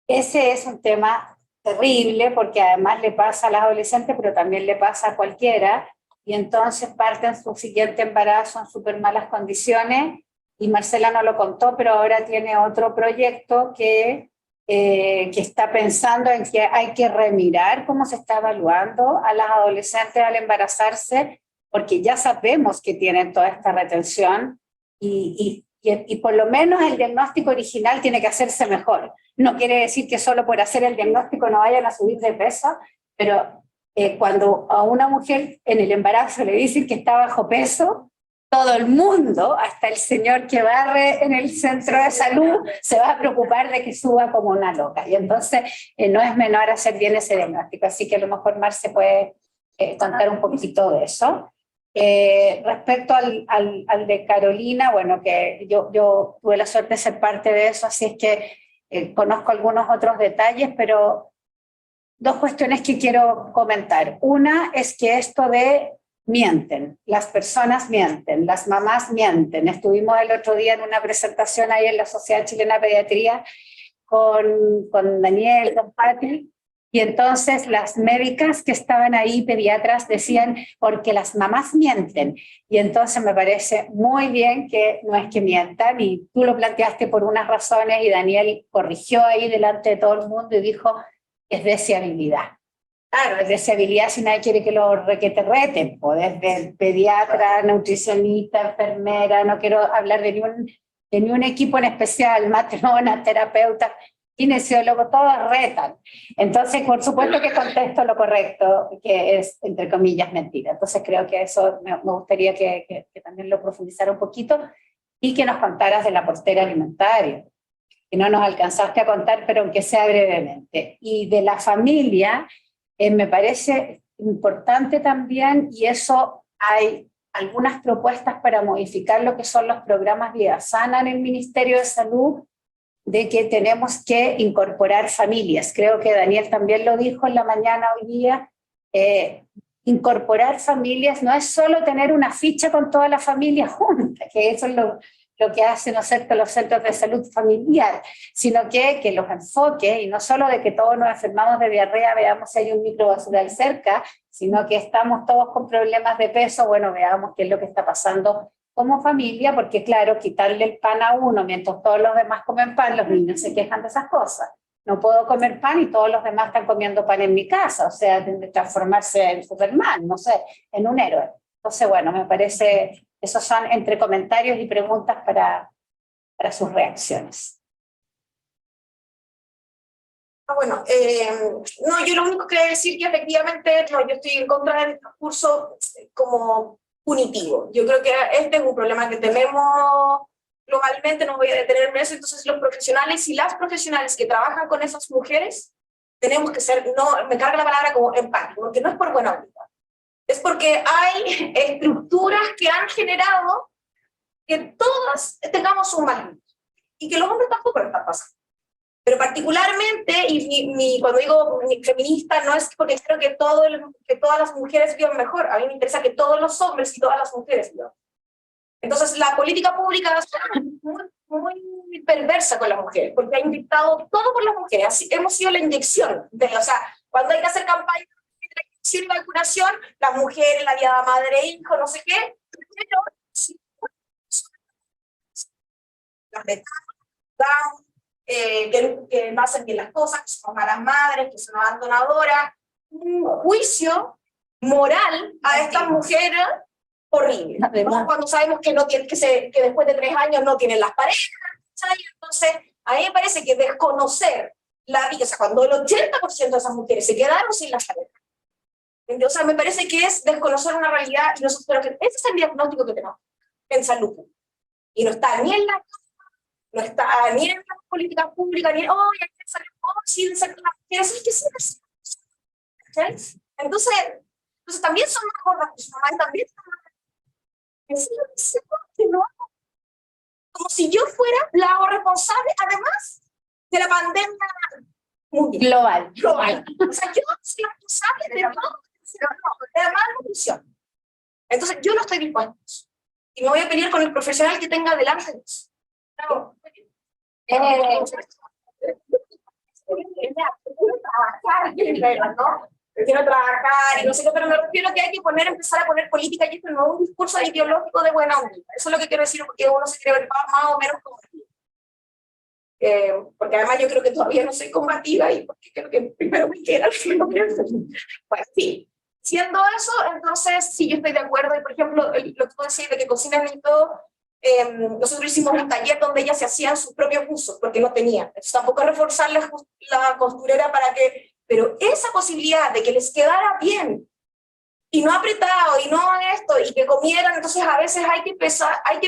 ese es un tema terrible porque además le pasa a las adolescentes, pero también le pasa a cualquiera, y entonces parten su siguiente embarazo en súper malas condiciones, y Marcela no lo contó, pero ahora tiene otro proyecto que está pensando en que hay que remirar cómo se está evaluando a las adolescentes al embarazarse, porque ya sabemos que tienen toda esta retención, y por lo menos el diagnóstico original tiene que hacerse mejor. No quiere decir que solo por hacer el diagnóstico no vayan a subir de peso, pero cuando a una mujer en el embarazo le dicen que está bajo peso, todo el mundo, hasta el señor que barre en el centro de salud, se va a preocupar de que suba como una loca. Y entonces no es menor hacer bien ese diagnóstico. Así que a lo mejor Marce puede contar un poquito de eso. Respecto al de Carolina, bueno, que yo tuve la suerte de ser parte de eso, así es que conozco algunos otros detalles, pero dos cuestiones que quiero comentar. Una es que esto de mienten, las personas mienten, las mamás mienten. Estuvimos el otro día en una presentación ahí en la Sociedad Chilena de Pediatría con Daniel, con Pati, y entonces las médicas que estaban ahí, pediatras, decían, porque las mamás mienten. Y entonces me parece muy bien que no es que mientan, y tú lo planteaste por unas razones, y Daniel corrigió ahí delante de todo el mundo y dijo, es deseabilidad. Claro, es deseabilidad si nadie quiere que lo reten, pues, desde pediatra, nutricionista, enfermera, no quiero hablar de ni un equipo en especial, matronas, terapeutas, kinesiólogos, todos retan. Entonces, por supuesto que contesto lo correcto, que es, entre comillas, mentira. Entonces creo que eso me gustaría que también lo profundizara un poquito, y que nos contaras de la portera alimentaria, que no nos alcanzaste a contar, pero aunque sea brevemente. Y de la familia, me parece importante también, y eso hay algunas propuestas para modificar lo que son los programas Vida Sana en el Ministerio de Salud, de que tenemos que incorporar familias. Creo que Daniel también lo dijo en la mañana hoy día. Incorporar familias no es solo tener una ficha con todas las familias juntas, que eso es lo que hacen, ¿no es cierto?, los centros de salud familiar, sino que los enfoque, y no solo de que todos nos enfermamos de diarrea, veamos si hay un microbasural cerca, sino que estamos todos con problemas de peso, bueno, veamos qué es lo que está pasando como familia, porque claro, quitarle el pan a uno mientras todos los demás comen pan, los niños se quejan de esas cosas. No puedo comer pan y todos los demás están comiendo pan en mi casa, o sea, de transformarse en Superman, no sé, en un héroe. Entonces, bueno, me parece, esos son entre comentarios y preguntas para sus reacciones. Bueno, no, yo lo único que voy a decir que efectivamente, no, yo estoy en contra del discurso como punitivo. Yo creo que este es un problema que tenemos globalmente, no voy a detenerme en eso, entonces los profesionales y las profesionales que trabajan con esas mujeres, tenemos que ser, no, me carga la palabra como empático, porque no es por buena onda, es porque hay estructuras que han generado que todas tengamos un mal y que los hombres tampoco lo están pasando. Pero particularmente, y cuando digo feminista, no es porque creo que todas las mujeres vivan mejor, a mí me interesa que todos los hombres y todas las mujeres vivan. Entonces, la política pública es muy perversa con las mujeres, porque ha inyectado todo por las mujeres. Así, hemos sido la inyección. O sea, cuando hay que hacer campaña de inyección y vacunación, las mujeres, la diada madre, hijo, no sé qué, las retamos, que no hacen bien las cosas, que son malas madres, que son abandonadoras. Un juicio moral a estas mujeres horrible, ¿no? Cuando sabemos que no tienen, que después de 3 años no tienen las parejas, ¿sabes? Entonces a mí me parece que desconocer la vida, o sea, cuando el 80% de esas mujeres se quedaron sin las parejas, o sea, me parece que es desconocer una realidad, y nosotros, ese es el diagnóstico que tenemos en salud, y no está ni en la no está ni en las políticas públicas, ni en, oh, hay que salir, oh, sí, de ser las mujeres, es que sí, ¿sí? Entonces también son más gordas que su mamá, y también son más como si yo fuera la responsable, además de la pandemia mundial. Global. O sea, yo soy responsable de la malnutrición. Entonces, yo no estoy dispuesta. Y me voy a pelear con el profesional que tenga delante de eso. ¿No? Quiero trabajar y no sé qué, pero me refiero a que hay que empezar a poner política, y esto no es un discurso ideológico de buena onda. Eso es lo que quiero decir, porque uno se cree más o menos combativo. Porque además yo creo que todavía no soy combativa y porque creo que primero me queda. Pues sí. Siendo eso, entonces sí, yo estoy de acuerdo. Y por ejemplo, lo que tú decías de que cocinan y todo, nosotros hicimos un taller donde ellas se hacían sus propios usos, porque no tenían. Entonces, tampoco reforzar la costurera para que... Pero esa posibilidad de que les quedara bien, y no apretado, y no esto, y que comieran, entonces a veces hay que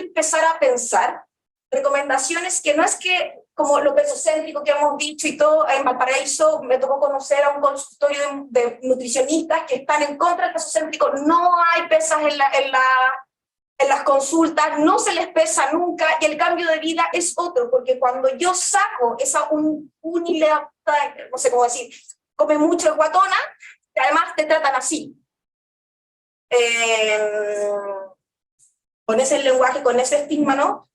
empezar a pensar recomendaciones que no es que, como lo pesocéntrico que hemos dicho y todo, en Valparaíso me tocó conocer a un consultorio de nutricionistas que están en contra del pesocéntrico, no hay pesas en las consultas, no se les pesa nunca, y el cambio de vida es otro, porque cuando yo saco esa unidad, no sé cómo decir, come mucho de guatona, y además te tratan así. Con ese lenguaje, con ese estigma, ¿no?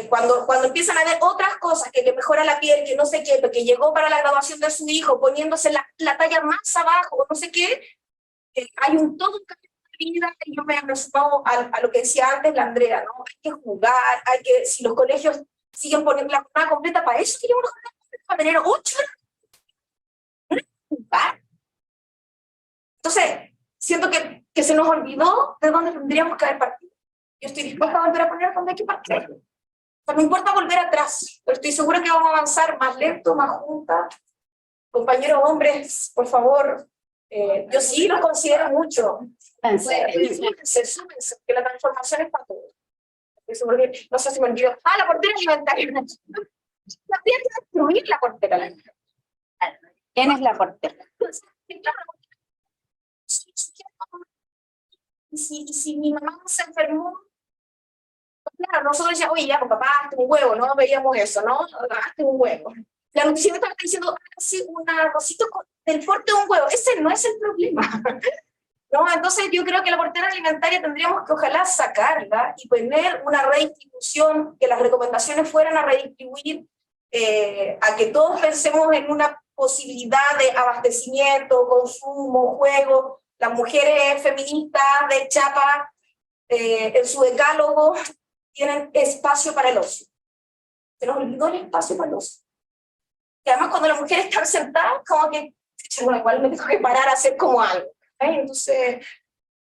Cuando empiezan a ver otras cosas, que le mejora la piel, que no sé qué, que llegó para la graduación de su hijo, poniéndose la talla más abajo, no sé qué, hay todo un cambio de vida, y yo me he sumado a lo que decía antes la Andrea, ¿no? Hay que jugar, si los colegios siguen poniendo la jornada completa, para eso queremos una jornada completa, para tener 8 horas. Entonces, siento que se nos olvidó de dónde tendríamos que haber partido. Yo estoy dispuesta a volver a poner donde hay que partir. O sea, no importa volver atrás, pero estoy segura que vamos a avanzar más lento, más juntas. Compañeros hombres, por favor, yo sí los considero mucho. Súmense, que la transformación es para todos. No sé si me olvidó. La portera alimentaria. La tiene que destruir la portera alimentaria. ¿Quién es la portera? Si mi mamá se enfermó, claro, nosotros decíamos, oye, ya, pues, papá, hazte un huevo, ¿no? Veíamos eso, ¿no? Hazte un huevo. La nutricionista está diciendo, así un arrocito del porte de un huevo. Ese no es el problema. ¿No? Entonces yo creo que la portera alimentaria tendríamos que ojalá sacarla y poner una redistribución, que las recomendaciones fueran a redistribuir, a que todos pensemos en una posibilidad de abastecimiento, consumo, juego. Las mujeres feministas de Chiapas, en su decálogo, tienen espacio para el ocio. Se nos olvidó el espacio para el ocio. Y además cuando las mujeres están sentadas, como que, bueno, igual me tengo que parar a hacer como algo. Entonces,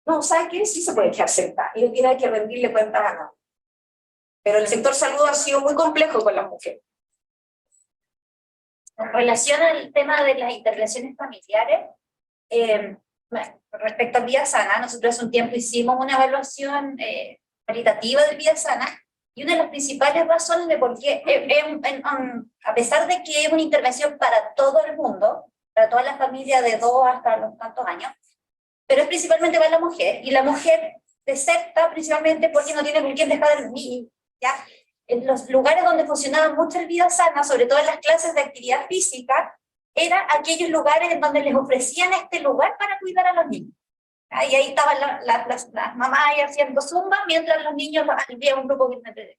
no, ¿sabes qué? Sí se puede quedar sentada y no tiene que rendirle cuentas a nadie. Pero el sector salud ha sido muy complejo con las mujeres. En relación al tema de las intervenciones familiares, respecto al Vida Sana, nosotros hace un tiempo hicimos una evaluación cualitativa del Vida Sana, y una de las principales razones de por qué, a pesar de que es una intervención para todo el mundo, para toda la familia de 2 hasta los tantos años, pero es principalmente para la mujer, y la mujer deserta principalmente porque no tiene con quién dejar el niño, ¿ya? En los lugares donde funcionaba mucho el Vida Sana, sobre todo en las clases de actividad física, eran aquellos lugares en donde les ofrecían este lugar para cuidar a los niños. Y ahí estaban las mamás ahí haciendo zumba, mientras los niños había un grupo que se entretenía.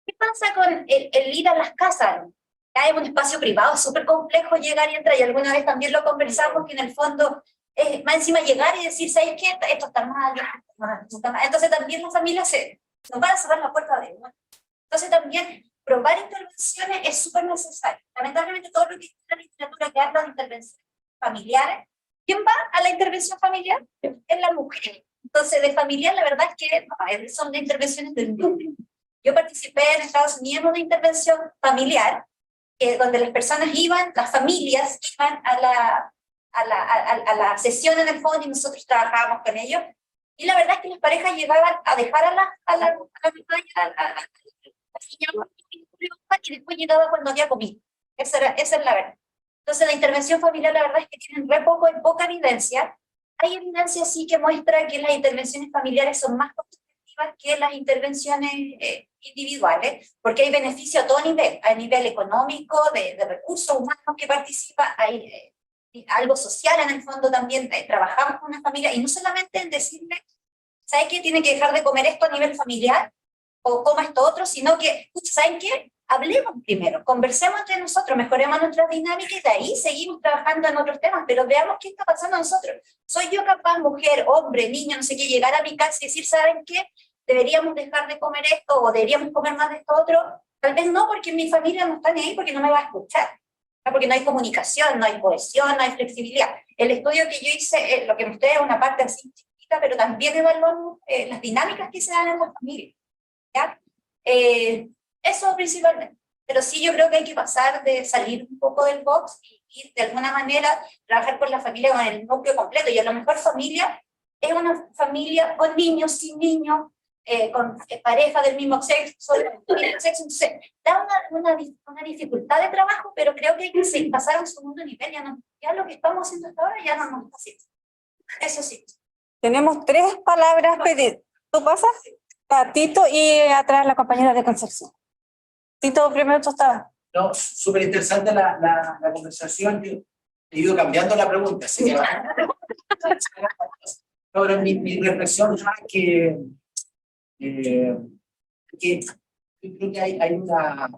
¿Qué pasa con el ir a las casas? Es un espacio privado, es súper complejo llegar y entrar, y alguna vez también lo conversamos, que en el fondo es más encima llegar y decir, ¿sabes qué? Esto está mal, esto está mal. Entonces también las familias nos van a cerrar la puerta de uno. Entonces también probar intervenciones es súper necesario. Lamentablemente todo lo que dice la literatura que habla de intervenciones familiares, ¿quién va a la intervención familiar? Es la mujer. Entonces de familiar la verdad es que no, son de intervenciones del hombre. Yo participé en Estados Unidos en una intervención familiar, donde las personas iban, las familias iban a la sesión en el fondo y nosotros trabajábamos con ellos, y la verdad es que las parejas llegaban a dejar a la niña y después llegaba cuando había comido. Esa es la verdad. Entonces la intervención familiar la verdad es que tienen poca evidencia. Hay evidencia sí que muestra que las intervenciones familiares son más efectivas que las intervenciones individuales, porque hay beneficio a todo nivel, a nivel económico, de recursos humanos que participa, hay algo social en el fondo también, trabajamos con una familia, y no solamente en decirle, ¿sabes qué? Tiene que dejar de comer esto a nivel familiar, o coma esto otro, sino que, ¿saben qué? Hablemos primero, conversemos entre nosotros, mejoremos nuestras dinámicas, y de ahí seguimos trabajando en otros temas, pero veamos qué está pasando a nosotros. ¿Soy yo capaz, mujer, hombre, niño, no sé qué, llegar a mi casa y decir, ¿saben qué? Deberíamos dejar de comer esto, o deberíamos comer más de esto otro? Tal vez no, porque mi familia no está ni ahí, porque no me va a escuchar, porque no hay comunicación, no hay cohesión, no hay flexibilidad. El estudio que yo hice, lo que mostré es una parte así chiquita, pero también evaluamos las dinámicas que se dan en las familias, ¿ya? Eso principalmente. Pero sí, yo creo que hay que pasar de salir un poco del box y de alguna manera trabajar con la familia, con el núcleo completo, y a lo mejor familia es una familia con niños, sin niños, con pareja del mismo sexo, entonces, da una dificultad de trabajo, pero creo que hay que pasar a un segundo nivel, ya lo que estamos haciendo hasta ahora ya no nos está haciendo. Eso sí. Tenemos 3 palabras pedidas. ¿Tú pasas? A Tito y atrás la compañera de Concepción. Tito, primero tú estabas. No, súper interesante la conversación. Yo he ido cambiando la pregunta, así que... Ahora, mi reflexión es que yo creo que hay una...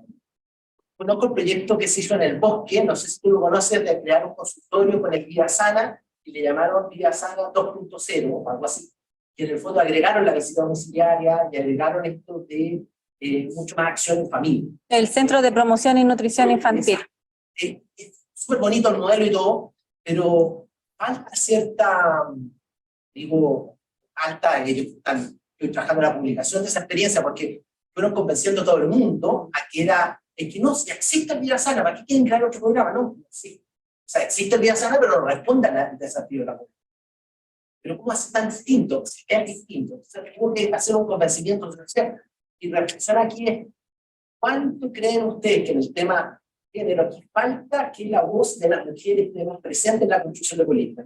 Conozco el proyecto que se hizo en el bosque, no sé si tú lo conoces, de crear un consultorio con el Vida Sana, y le llamaron Vida Sana 2.0 o algo así. Que en el fondo agregaron la visita domiciliaria y agregaron esto de mucho más acción en familia. El Centro de Promoción y Nutrición Infantil. Es súper bonito el modelo y todo, pero falta cierta, ellos estoy trabajando en la publicación de esa experiencia, porque fueron convenciendo a todo el mundo a que no, si existe el Vida Sana, ¿para qué quieren crear otro programa? No, sí. O sea, existe el Vida Sana, pero no responde al desafío de la comunidad. Pero ¿cómo hace tan distinto? Es distinto. Entonces tenemos que hacer un convencimiento social. Y la reflexión aquí es, ¿cuánto creen ustedes que en el tema género aquí falta que la voz de las mujeres esté más presente en la construcción de política?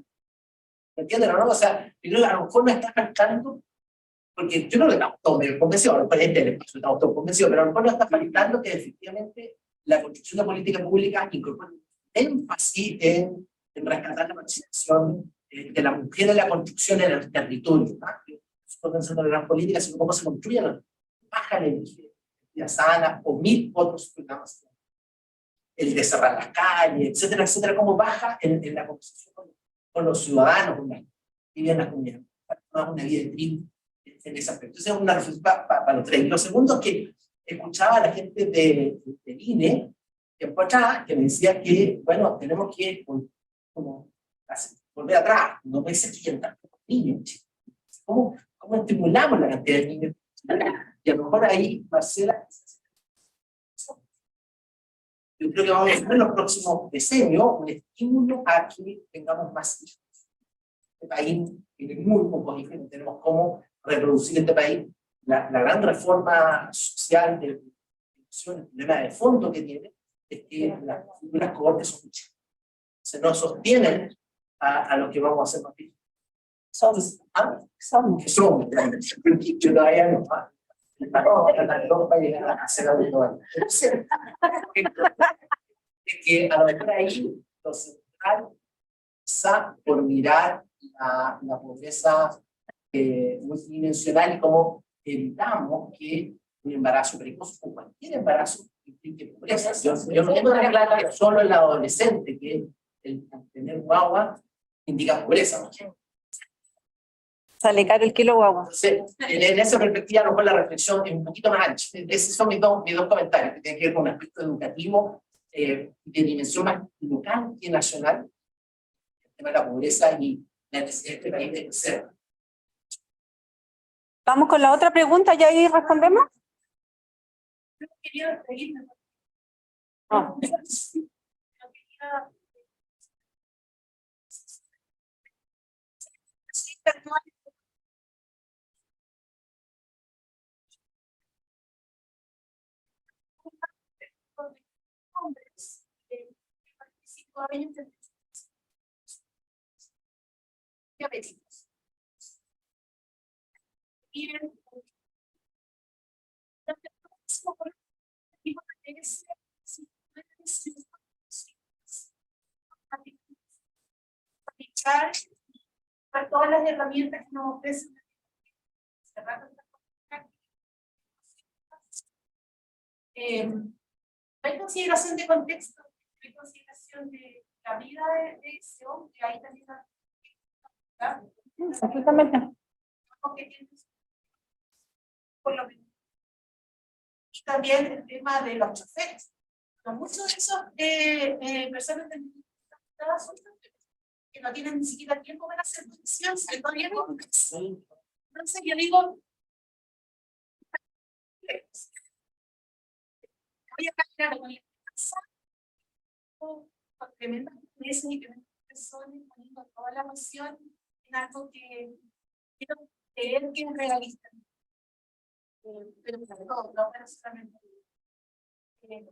¿Me entienden o no? O sea, a lo mejor me está faltando porque yo creo que estamos todos medio convencidos, a lo mejor este es el espacio, estamos todos convencidos, pero a lo mejor nos está faltando que efectivamente la construcción de política pública incorpore énfasis en rescatar la participación de la mujer en la construcción en el territorio, ¿no? Estoy pensando en las políticas, sino cómo se construyen baja la energía sana o mil otros programas, el de cerrar las calles, etcétera, etcétera, cómo baja en la conversación con los ciudadanos, con la vida en la comunidad, una vida tribu en ese aspecto. Entonces es una reflexión para los tres. Y lo segundo es que escuchaba a la gente del INE, que me decía que, bueno, tenemos que como, volver atrás, no puede ser que hayan tantos niños. ¿Cómo estimulamos la cantidad de niños? Y a lo mejor ahí, Marcela, yo creo que vamos a tener en los próximos decenios un estímulo a que tengamos más hijos. Este país tiene muy pocos hijos, no tenemos cómo reproducir este país. La gran reforma social de educación, el problema de fondo que tiene, es que las futuras cohortes son muchas. Se no sostienen a lo que vamos a hacer más bien. Somos. Que somos. Yo todavía no. No va a llegar a hacer algo. Es que a lo mejor ahí lo central pasa por mirar la pobreza multidimensional y cómo evitamos que un embarazo precoz o cualquier embarazo implique pobreza. Yo no tengo tan claro que solo el adolescente que el tener guagua indica pobreza, ¿no? Sale caro el kilo guagua. Entonces, en esa perspectiva, a lo mejor la reflexión es un poquito más ancha. Esos son mis dos comentarios, que tienen que ver con un aspecto educativo de dimensión más local que nacional, el tema de la pobreza y la necesidad de este país de crecer. Vamos con la otra pregunta, ¿ya ahí respondemos? Yo quería reírme. Ah. Yo quería... hombres que participan en diabéticos. Y aplicar todas las herramientas que nos ofrecen. Hay consideración de contexto, hay consideración de la vida de ese hombre, ahí también Absolutamente. por lo menos. Y también el tema de los choferes. Muchos de esos personas que no tienen ni siquiera tiempo para hacer producción, se todavía no. Entonces yo digo, voy a cambiar con la casa, con tremendas promesas y tremendas personas, poniendo toda la emoción en algo que quiero creer que es realista. Pero sobre todo, no solamente.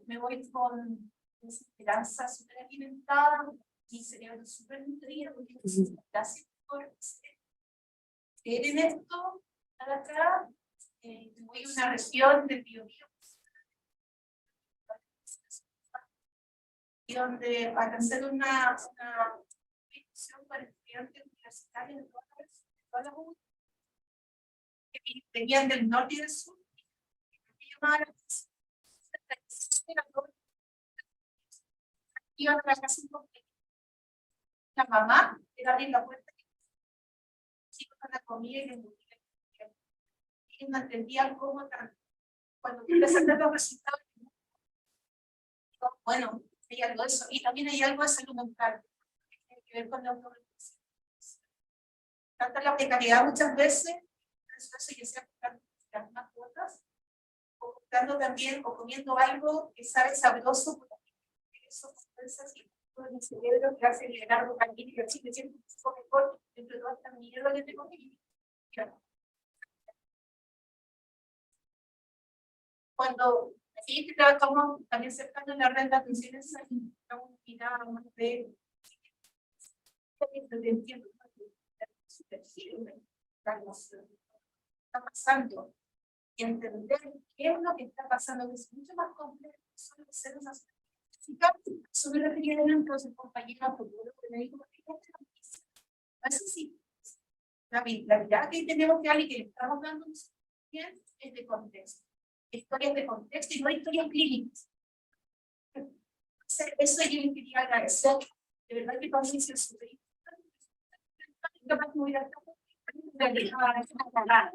Me voy con esperanza súper alimentada, mi cerebro súper nutrido, porque gracias por creer en esto. Acá voy a una región del Biobío, y donde para hacer una institución para estudiantes universitarios de todas las UNI, que venían del norte y del sur, y llamaban iban a la casa un poco. La mamá era abrir la puerta y con la comida y ellos no entendían cómo cuando tú presentas los resultados, bueno, hay algo de eso, y también hay algo de salud mental que tiene que ver con la autorregulación. Tanto la precariedad muchas veces, eso ya sea buscando unas cuotas, o buscando también, o comiendo algo que sabe sabroso, porque eso compensa en el cerebro que hace liberar dopamina y así me siento un poco mejor dentro de toda esta mierda que tengo aquí. Cuando aquí trabajamos también cercano en la red de atención en salud, estamos mirando más de entiendo está pasando y entender qué es lo que está pasando, que es mucho más complejo que solo ser una sociedad. Sobre lo que tienen entonces compañeros, porque me dijo, no es así. La mirada que tenemos que dar y que le estamos dando bien es de contexto. Historias de contexto y no historias clínicas. Eso yo les quería agradecer. De verdad que Patricia es súper importante.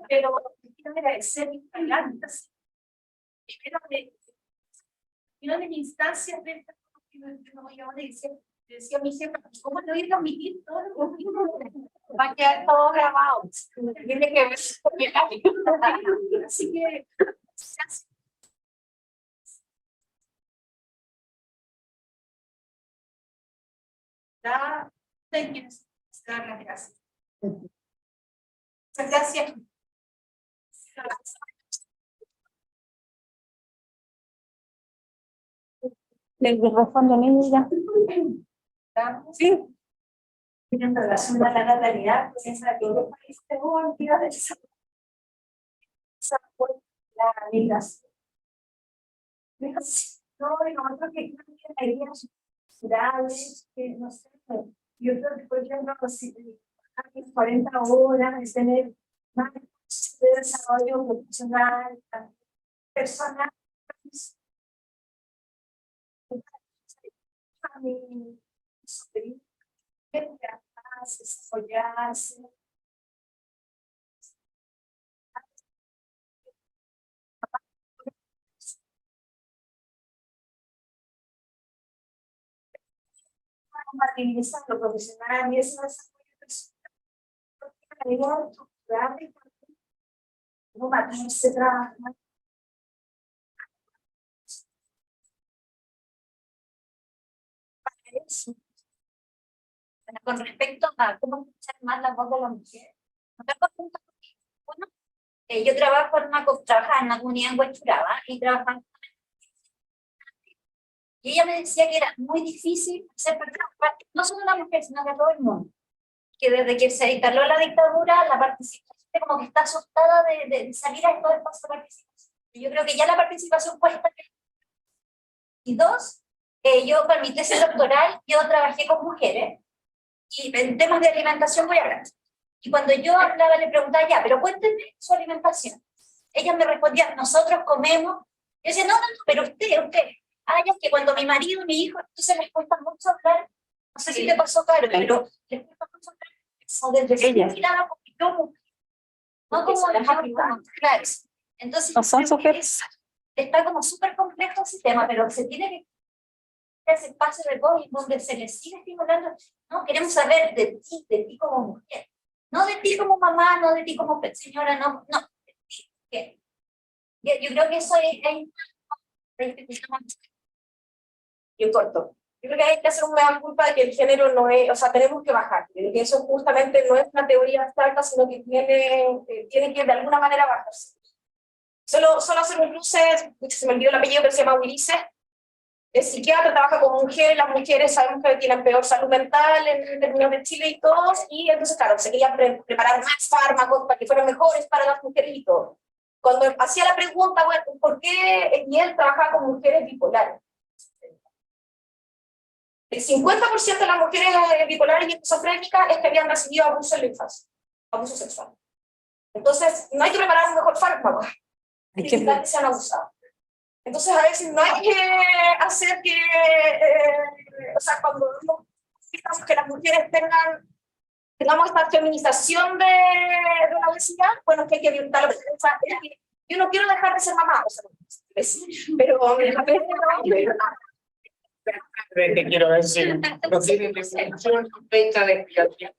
Pero quiero agradecer mis plantas. Primero de instancias de esta que no voy a decía mi jefa, ¿cómo le voy a transmitir todo lo que va a quedar todo grabado? Tiene que ver con mi así que da dar las gracias. Muchas gracias. ¿Le respondo a ella? Sí. En relación a la natalidad, pues esa que yo tengo entidad de esa la migración. No, otro que hay ideas culturales, que no sé, yo creo que por ejemplo, 40 horas, es tener más de desarrollo profesional, personal, desarrollarse. Compatibilizar lo profesional y eso es a nivel estructural, no matarse trabaja. Bueno, con respecto a cómo escuchar más la voz de la mujer, bueno, yo trabajaba en una comunidad en Huachuraba y trabajaba. Y ella me decía que era muy difícil hacer no solo la mujer, sino que todo el mundo. Que desde que se instaló la dictadura, la participación como que está asustada de salir a estos espacios de participación. Yo creo que ya la participación cuesta. Y dos, yo para mi tesis doctoral, yo trabajé con mujeres, y en temas de alimentación voy a hablar. Y cuando yo hablaba, le preguntaba, ya, pero cuéntenme su alimentación. Ellas me respondían, nosotros comemos. Yo decía, no, pero usted. Ah, ya es que cuando mi marido, mi hijo, entonces les cuesta mucho hablar. No sé si te pasó, claro, pero les cuesta mucho hablar. O desde Ellas. mirada como yo, no como yo, claro. Entonces, No son sujetos. está como súper complejo el sistema, pero se tiene que ese espacio de voz donde se les sigue estimulando. No, queremos saber de ti como mujer. No de ti como mamá, no de ti como señora, no, de ti. Yo creo que eso es Yo corto. Yo creo que hay que hacer una culpa de que el género no es, o sea, tenemos que bajar. Creo que eso justamente no es una teoría abstracta, sino que tiene que de alguna manera bajarse. Solo hacer un cruce, se me olvidó el apellido, pero se llama Ulises. Es psiquiatra, trabaja con mujeres, las mujeres sabemos que tienen peor salud mental en términos de Chile y todos, y entonces claro, se querían preparar más fármacos para que fueran mejores para las mujeres y todo. Cuando hacía la pregunta, bueno, ¿por qué? Y él trabajaba con mujeres bipolares. El 50% de las mujeres bipolares y esquizofrénicas es que habían recibido abuso en la infancia, abuso sexual. Entonces, no hay que preparar un mejor fármaco, hay que evitar que sean abusados. Entonces, a veces no hay que hacer que, o sea, cuando necesitamos que las mujeres tengamos esta feminización de la obesidad, bueno, es que hay que evitar yo no quiero dejar de ser mamá, o sea, pero Te quiero decir, no tienen definición fecha de expiación.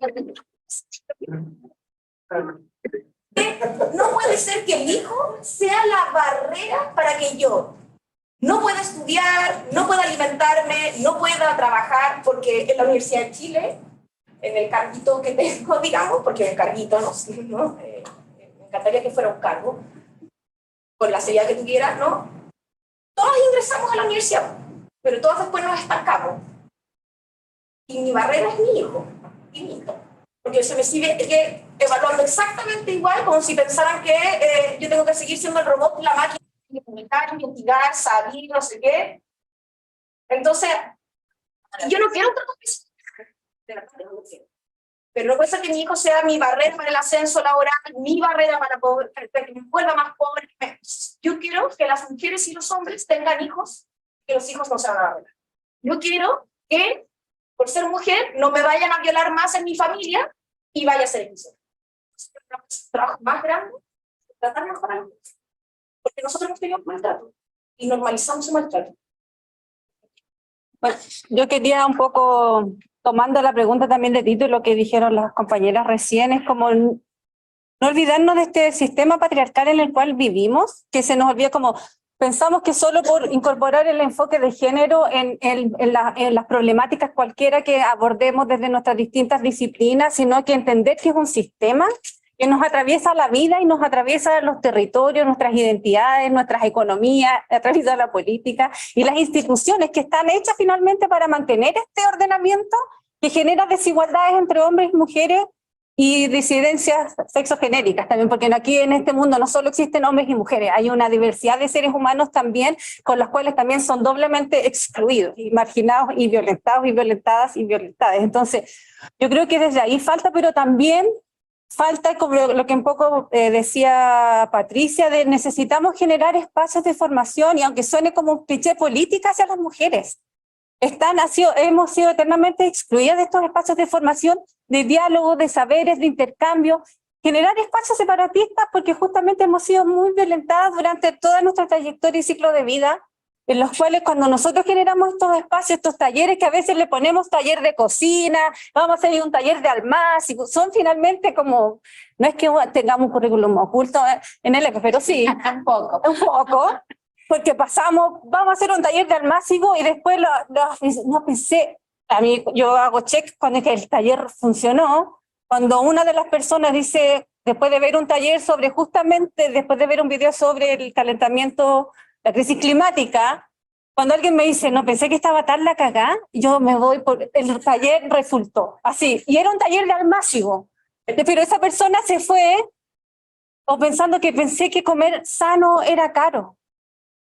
no puede ser que el hijo sea la barrera para que yo no pueda estudiar, no pueda alimentarme, no pueda trabajar, porque en la Universidad de Chile, en el carguito que tengo, digamos, porque el carguito, ¿no? Me encantaría que fuera un cargo, con la seriedad que tuviera, ¿no? Todos ingresamos a la universidad, pero todos después nos estancamos. Y mi barrera es mi hijo, y mi hijo. Porque se me sigue evaluando exactamente igual, como si pensaran que yo tengo que seguir siendo el robot, la máquina, comunicar, investigar, salir, no sé qué. Entonces, yo no quiero un trato específico, de verdad, no lo quiero. Pero no puede ser que mi hijo sea mi barrera para el ascenso laboral, mi barrera para poder, que me vuelva más pobre. Yo quiero que las mujeres y los hombres tengan hijos, que los hijos no sean una barrera. Yo quiero que, por ser mujer, no me vayan a violar más en mi familia y vaya a ser emisora. Es un trabajo más grande, tratar mejor a los hombres. Porque nosotros hemos tenido maltrato y normalizamos el maltrato. Bueno, yo quería un poco, tomando la pregunta también de Tito y lo que dijeron las compañeras recién, es como no olvidarnos de este sistema patriarcal en el cual vivimos, que se nos olvida como pensamos que solo por incorporar el enfoque de género en las problemáticas cualquiera que abordemos desde nuestras distintas disciplinas, sino que entender que es un sistema que nos atraviesa la vida y nos atraviesa los territorios, nuestras identidades, nuestras economías, atraviesa la política y las instituciones que están hechas finalmente para mantener este ordenamiento que genera desigualdades entre hombres y mujeres y disidencias sexogenéricas también, porque aquí en este mundo no solo existen hombres y mujeres, hay una diversidad de seres humanos también con los cuales también son doblemente excluidos, y marginados y violentados y violentadas y violentadas. Entonces, yo creo que desde ahí falta, pero también falta, como lo que un poco decía Patricia, de necesitamos generar espacios de formación, y aunque suene como un cliché, política hacia las mujeres. Hemos sido eternamente excluidas de estos espacios de formación, de diálogo, de saberes, de intercambio, generar espacios separatistas porque justamente hemos sido muy violentadas durante toda nuestra trayectoria y ciclo de vida, en los cuales cuando nosotros generamos estos espacios, estos talleres que a veces le ponemos taller de cocina, vamos a hacer un taller de almacén, son finalmente como, no es que tengamos un currículum oculto en el ECO, pero sí, un poco, porque pasamos, vamos a hacer un taller de almacén y después no pensé, a mí yo hago check cuando el taller funcionó, cuando una de las personas dice, después de ver un taller sobre justamente, después de ver un video sobre el calentamiento, la crisis climática, cuando alguien me dice, no pensé que estaba tan la cagá, yo me voy por el taller, resultó así, y era un taller de almácigo, pero esa persona se fue o pensando que pensé que comer sano era caro,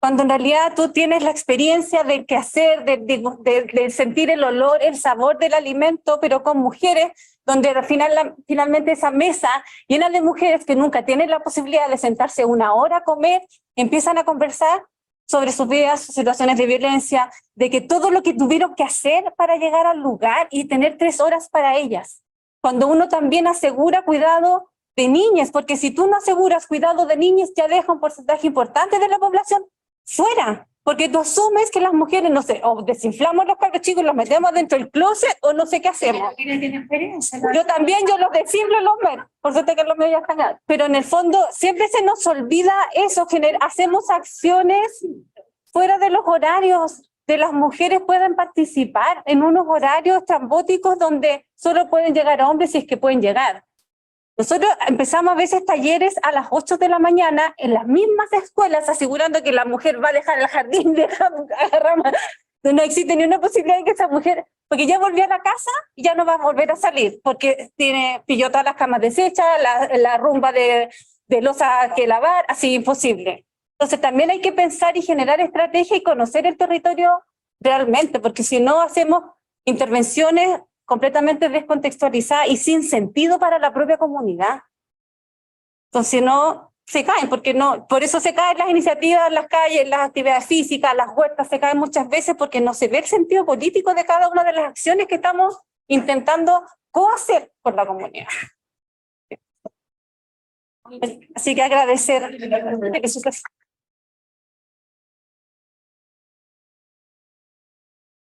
cuando en realidad tú tienes la experiencia del quehacer, de sentir el olor, el sabor del alimento, pero con mujeres, donde al finalmente esa mesa llena de mujeres que nunca tienen la posibilidad de sentarse una hora a comer, empiezan a conversar sobre sus vidas, sus situaciones de violencia, de que todo lo que tuvieron que hacer para llegar al lugar y tener 3 horas para ellas. Cuando uno también asegura cuidado de niñas, porque si tú no aseguras cuidado de niñas, ya deja un porcentaje importante de la población fuera, porque tú asumes que las mujeres, no sé, o desinflamos los cabros chicos y los metemos dentro del closet, o no sé qué hacemos. Yo también, yo los desinflo los meto, por suerte que los medios ya están, pero en el fondo siempre se nos olvida eso, hacemos acciones fuera de los horarios de las mujeres, pueden participar en unos horarios estrambóticos donde solo pueden llegar hombres si es que pueden llegar. Nosotros empezamos a veces talleres a las 8 de la mañana en las mismas escuelas, asegurando que la mujer va a dejar el jardín, no existe ni una posibilidad de que esa mujer, porque ya volvió a la casa y ya no va a volver a salir, porque pilló todas las camas deshechas, la rumba de losa que lavar, así imposible. Entonces también hay que pensar y generar estrategia y conocer el territorio realmente, porque si no hacemos intervenciones completamente descontextualizada y sin sentido para la propia comunidad. Entonces no, se caen, porque no, por eso se caen las iniciativas, las calles, las actividades físicas, las huertas, se caen muchas veces porque no se ve el sentido político de cada una de las acciones que estamos intentando cohacer por la comunidad. Así que agradecer.